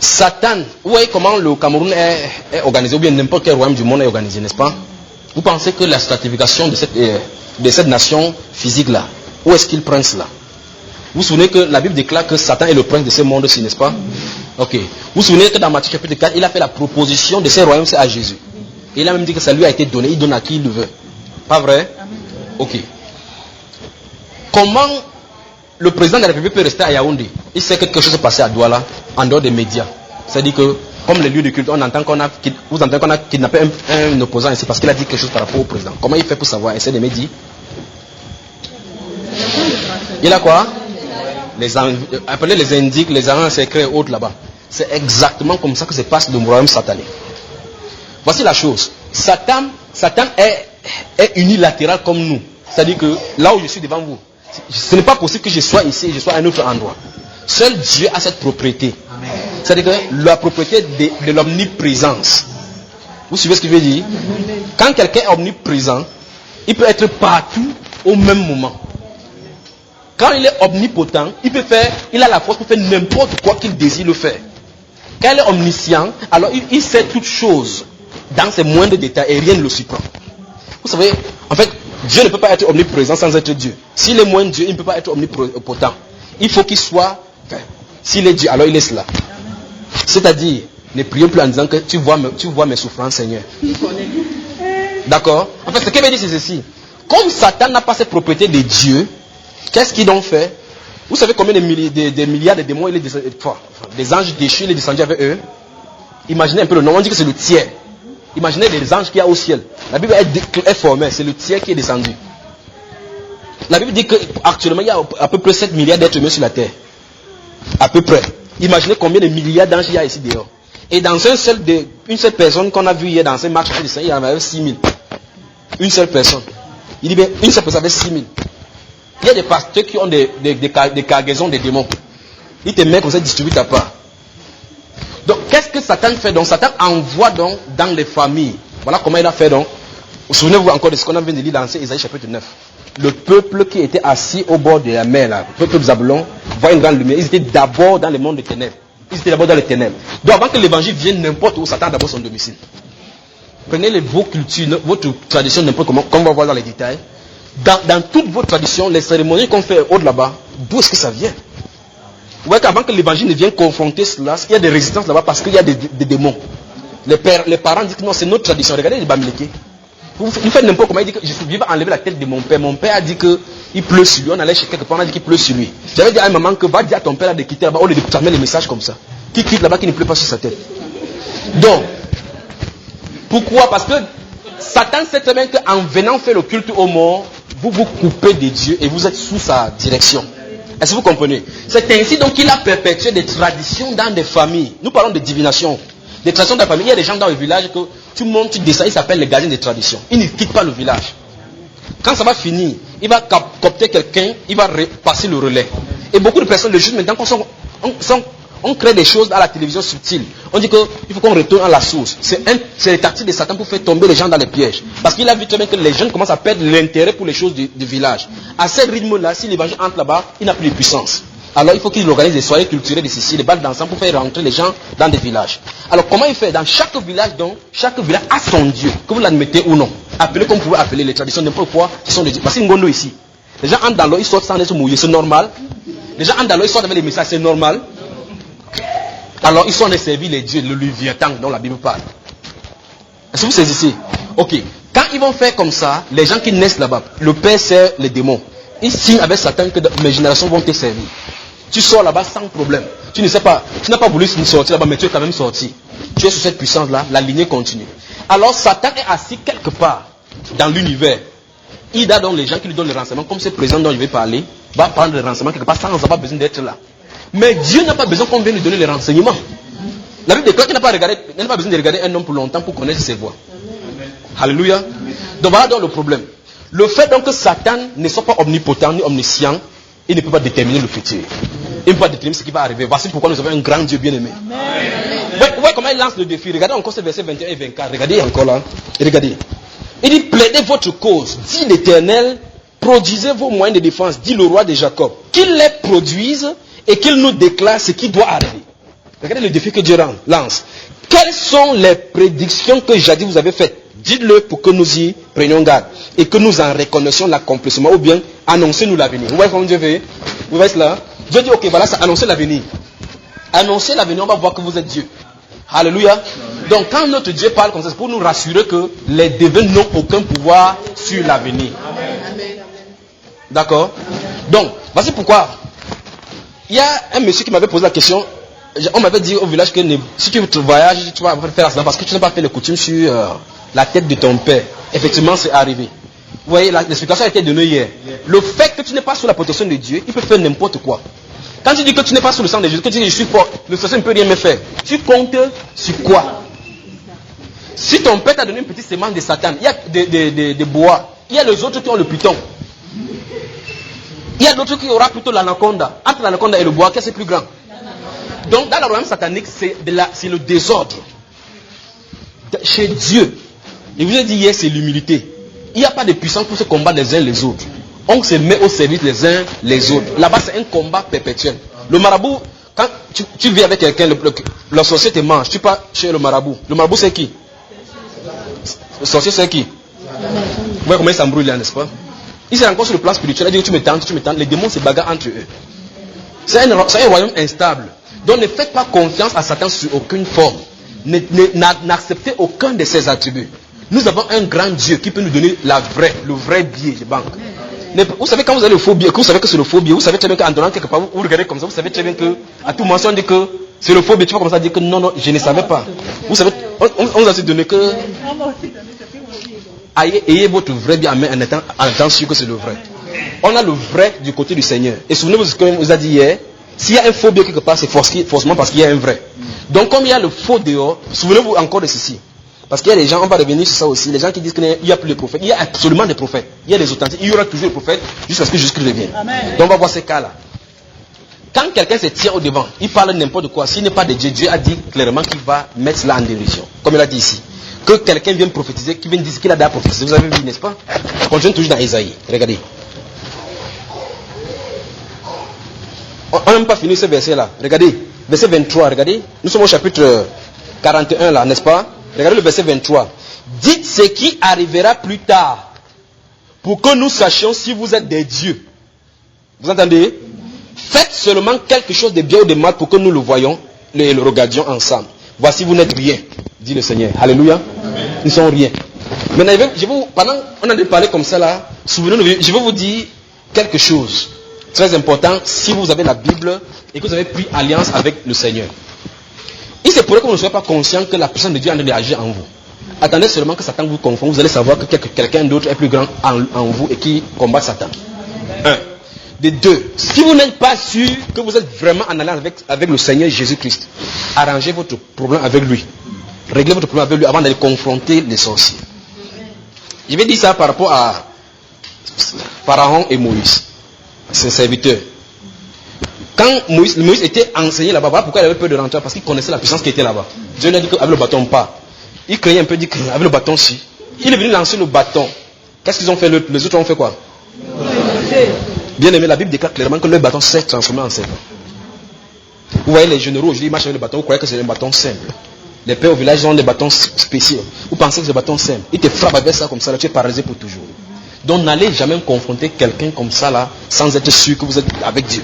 Satan, vous voyez comment le Cameroun est organisé, ou bien n'importe quel royaume du monde est organisé, n'est-ce pas? Vous pensez que la stratification de cette nation physique-là, où est-ce qu'ils prennent cela? Vous vous souvenez que la Bible déclare que Satan est le prince de ce monde-ci, n'est-ce pas? Ok. Vous vous souvenez que dans Matthieu chapitre 4, il a fait la proposition de ces royaumes à Jésus. Et il a même dit que ça lui a été donné, il donne à qui il le veut. Pas vrai? Ok. Comment le président de la République peut rester à Yaoundé? Il sait que quelque chose est passé à Douala, en dehors des médias. C'est-à-dire que, comme les lieux de culte, vous entendez qu'on a kidnappé un opposant ici parce qu'il a dit quelque chose par rapport au président. Comment il fait pour savoir? Essaye de me dire. Il a quoi? Appelez les indiques, les agents secrets et autres là-bas. C'est exactement comme ça que se passe le royaume satanique. Voici la chose. Satan est unilatéral comme nous. C'est-à-dire que là où je suis devant vous, ce n'est pas possible que je sois ici et je sois à un autre endroit. Seul Dieu a cette propriété. C'est-à-dire que la propriété de l'omniprésence. Vous suivez ce que je veux dire? Quand quelqu'un est omniprésent, il peut être partout au même moment. Quand il est omnipotent, il a la force pour faire n'importe quoi qu'il désire le faire. Quand il est omniscient, alors il sait toutes choses dans ses moindres détails et rien ne le surprend. Vous savez, en fait, Dieu ne peut pas être omniprésent sans être Dieu. S'il est moins Dieu, il ne peut pas être omnipotent. Il faut qu'il soit, s'il est Dieu, alors il est cela. C'est-à-dire, ne prions plus en disant que tu vois mes souffrances, Seigneur. D'accord? En fait, ce qu'il veut dire, c'est ceci. Comme Satan n'a pas cette propriété de Dieu, qu'est-ce qu'ils ont fait? Vous savez combien de milliards de démons des anges déchus, il est descendu avec eux? Imaginez un peu le nom, on dit que c'est le tiers. Imaginez les anges qu'il y a au ciel. La Bible est formelle, c'est le tiers qui est descendu. La Bible dit qu'actuellement il y a à peu près 7 milliards d'êtres humains sur la terre. À peu près. Imaginez combien de milliards d'anges il y a ici dehors. Et dans une seule personne qu'on a vu hier dans un match, il y en avait 6 000. Une seule personne. Il dit bien, une seule personne avec 6 000. Il y a des pasteurs qui ont des cargaisons de démons. Il te met comme ça, distribue ta part. Donc, qu'est-ce que Satan fait? Donc, Satan envoie donc dans les familles. Voilà comment il a fait donc. Vous souvenez-vous encore de ce qu'on a venu de lire dans Ésaïe chapitre 9. Le peuple qui était assis au bord de la mer, là, le peuple de Zabulon, voit une grande lumière. Ils étaient d'abord dans le monde des ténèbres. Ils étaient d'abord dans les ténèbres. Donc, avant que l'évangile vienne n'importe où, Satan a d'abord son domicile. Prenez vos cultures, votre tradition, n'importe comment, comme on va voir dans les détails. Dans toutes vos traditions, les cérémonies qu'on fait au là-bas, d'où est-ce que ça vient? Vous voyez qu'avant que l'évangile ne vienne confronter cela, il y a des résistances là-bas parce qu'il y a des démons. Les parents disent que non, c'est notre tradition. Regardez les Bamileke. Vous faites n'importe comment. Il dit que je vais enlever la tête de mon père. Mon père a dit qu'il pleut sur lui. On allait chez quelque part, on a dit qu'il pleut sur lui. J'avais dit à un maman que va dire à ton père de quitter là-bas. On lui met les messages comme ça. Qui quitte là-bas, qui ne pleut pas sur sa tête. Donc, pourquoi? Parce que Satan sait très bien qu'en venant faire le culte aux morts, vous vous coupez de Dieu et vous êtes sous sa direction. Est-ce que vous comprenez? C'est ainsi donc qu'il a perpétué des traditions dans des familles. Nous parlons de divination. Des traditions dans la famille. Il y a des gens dans le village que tu montes, tu descends, ils s'appellent les gardiens des traditions. Ils ne quittent pas le village. Quand ça va finir, il va copter quelqu'un, il va passer le relais. Et beaucoup de personnes le jugent maintenant on crée des choses à la télévision subtiles. On dit qu'il faut qu'on retourne à la source. C'est les tactiques de Satan pour faire tomber les gens dans les pièges. Parce qu'il a vu très bien que les jeunes commencent à perdre l'intérêt pour les choses du village. À ce rythme-là, si l'évangile entre là-bas, il n'a plus de puissance. Alors il faut qu'il organise des soirées culturelles de ceci, des balles dansant pour faire rentrer les gens dans des villages. Alors comment il fait? Dans chaque village, donc, chaque village a son Dieu, que vous l'admettez ou non. Appelez comme vous pouvez appeler les traditions, n'importe quoi, qui sont des dieux. Voici Ngondo ici. Les gens entrent dans l'eau, ils sortent sans être mouillés, c'est normal. Les gens entrent dans l'eau, ils sortent avec les messages, c'est normal. Alors, ils sont en train de servir les dieux, le Léviathan dont la Bible parle. Est-ce que vous saisissez? Ok. Quand ils vont faire comme ça, les gens qui naissent là-bas, le père sert les démons. Ils signent avec Satan que mes générations vont te servir. Tu sors là-bas sans problème. Tu ne sais pas, tu n'as pas voulu sortir là-bas, mais tu es quand même sorti. Tu es sous cette puissance-là, la lignée continue. Alors Satan est assis quelque part dans l'univers. Il a donc les gens qui lui donnent les renseignements, comme ce président dont je vais parler, va prendre les renseignements quelque part sans avoir besoin d'être là. Mais Dieu n'a pas besoin qu'on vienne lui donner les renseignements. La Bible déclare qu'il n'a pas besoin de regarder un homme pour longtemps pour connaître ses voies. Alléluia. Donc voilà donc le problème. Le fait donc que Satan ne soit pas omnipotent ni omniscient, il ne peut pas déterminer le futur. Il ne peut pas déterminer ce qui va arriver. Voici pourquoi nous avons un grand Dieu bien-aimé. Ouais, comment il lance le défi. Regardez encore ce verset 21 et 24. Regardez encore là. Et regardez. Il dit, plaidez votre cause, dit l'Éternel, produisez vos moyens de défense, dit le roi de Jacob. Qu'il les produise et qu'il nous déclare ce qui doit arriver. Regardez le défi que Dieu lance. Quelles sont les prédictions que jadis vous avez faites? Dites-le pour que nous y prenions garde et que nous en reconnaissions l'accomplissement, ou bien annoncez-nous l'avenir. Vous voyez comment Dieu fait? Vous voyez cela? Dieu dit, ok, voilà, ça, annoncez l'avenir. Annoncez l'avenir, on va voir que vous êtes Dieu. Alléluia. Donc quand notre Dieu parle comme ça, c'est pour nous rassurer que les dévins n'ont aucun pouvoir sur l'avenir. D'accord? Donc, voici pourquoi. Il y a un monsieur qui m'avait posé la question. On m'avait dit au village que si tu voyages, tu vas faire accident parce que tu n'as pas fait les coutumes sur la tête de ton père. Effectivement, c'est arrivé. Vous voyez, l'explication a été donnée hier. Le fait que tu n'es pas sous la protection de Dieu, il peut faire n'importe quoi. Quand tu dis que tu n'es pas sous le sang de Jésus, que tu dis que je suis fort, le sorcier ne peut rien me faire. Tu comptes sur quoi? Si ton père t'a donné une petite sémence de Satan, il y a des bois, il y a les autres qui ont le python. Il y a d'autres qui aura plutôt l'anaconda. Entre l'anaconda et le bois, qu'est-ce qui est plus grand? Donc, dans le royaume satanique, c'est le désordre. Chez Dieu, je vous ai dit hier, c'est l'humilité. Il n'y a pas de puissance pour se combattre les uns les autres. On se met au service les uns les autres. Là-bas, c'est un combat perpétuel. Le marabout, quand tu vis avec quelqu'un, le sorcier te mange, tu pars chez le marabout. Le marabout, c'est qui? Le sorcier, c'est qui? Vous voyez comment il s'embrouille là, n'est-ce pas? Il s'est encore sur le plan spirituel. Il dit que tu me tentes. Les démons se bagarrent entre eux. C'est un royaume instable. Donc ne faites pas confiance à Satan sur aucune forme. N'acceptez aucun de ses attributs. Nous avons un grand Dieu qui peut nous donner le vrai billet de banque. Vous savez quand vous avez le faux billet, que vous savez que c'est le faux billet, vous savez très bien qu'en donnant quelque part, vous regardez comme ça, vous savez très bien que à tout moment on dit que c'est le faux billet, tu vas comme ça dire que non, je ne savais pas. Vous savez, on vous a donné que ayez votre vrai billet en étant sûr que c'est le vrai. On a le vrai du côté du Seigneur. Et souvenez-vous de ce qu'on vous a dit hier. S'il y a un faux billet quelque part, c'est forcément parce qu'il y a un vrai. Donc comme il y a le faux dehors, souvenez-vous encore de ceci. Parce qu'il y a des gens, on va revenir sur ça aussi, les gens qui disent qu'il n'y a plus de prophètes. Il y a absolument des prophètes. Il y a des authentiques. Il y aura toujours des prophètes jusqu'à ce que Jésus revienne. Donc on va voir ces cas-là. Quand quelqu'un se tient au devant, il parle n'importe quoi. S'il n'est pas de Dieu, Dieu a dit clairement qu'il va mettre cela en dérision. Comme il a dit ici. Que quelqu'un vienne prophétiser, qui vient dire qu'il a déjà prophétisé. Vous avez vu, n'est-ce pas? On continue toujours dans Isaïe. Regardez. On n'a même pas fini ce verset-là. Regardez. Verset 23. Regardez. Nous sommes au chapitre 41 là, n'est-ce pas? Regardez le verset 23. Dites ce qui arrivera plus tard, pour que nous sachions si vous êtes des dieux. Vous entendez? Faites seulement quelque chose de bien ou de mal pour que nous le voyions et le regardions ensemble. Voici, vous n'êtes rien, dit le Seigneur. Alléluia. Nous ne sommes rien. Maintenant, pendant qu'on a parlé comme ça là, souvenez-vous, je vais vous dire quelque chose. Très important, si vous avez la Bible et que vous avez pris alliance avec le Seigneur. Il se pourrait que vous ne soyez pas conscient que la puissance de Dieu est en train d'agir en vous. Attendez seulement que Satan vous confonde, vous allez savoir que quelqu'un d'autre est plus grand en vous et qui combat Satan. 1. De 2. Si vous n'êtes pas sûr que vous êtes vraiment en alliance avec le Seigneur Jésus-Christ, arrangez votre problème avec lui. Réglez votre problème avec lui avant d'aller confronter les sorciers. Je vais dire ça par rapport à Pharaon et Moïse, ses serviteurs. Quand Moïse était enseigné là-bas, voilà pourquoi il avait peur de rentrer, parce qu'il connaissait la puissance qui était là-bas. Dieu lui a dit qu'avec le bâton pas. Il craignait un peu, dit qu'avec le bâton si. Il est venu lancer le bâton. Qu'est-ce qu'ils ont fait? Les autres ont fait quoi? Bien aimé, la Bible déclare clairement que le bâton s'est transformé en simple. Vous voyez les généraux, aujourd'hui ils marchent avec le bâton, vous croyez que c'est un bâton simple. Les pères au village ont des bâtons spéciaux. Vous pensez que c'est un bâton simple. Ils te frappent avec ça comme ça, là, tu es paralysé pour toujours. Donc n'allez jamais confronter quelqu'un comme ça là, sans être sûr que vous êtes avec Dieu.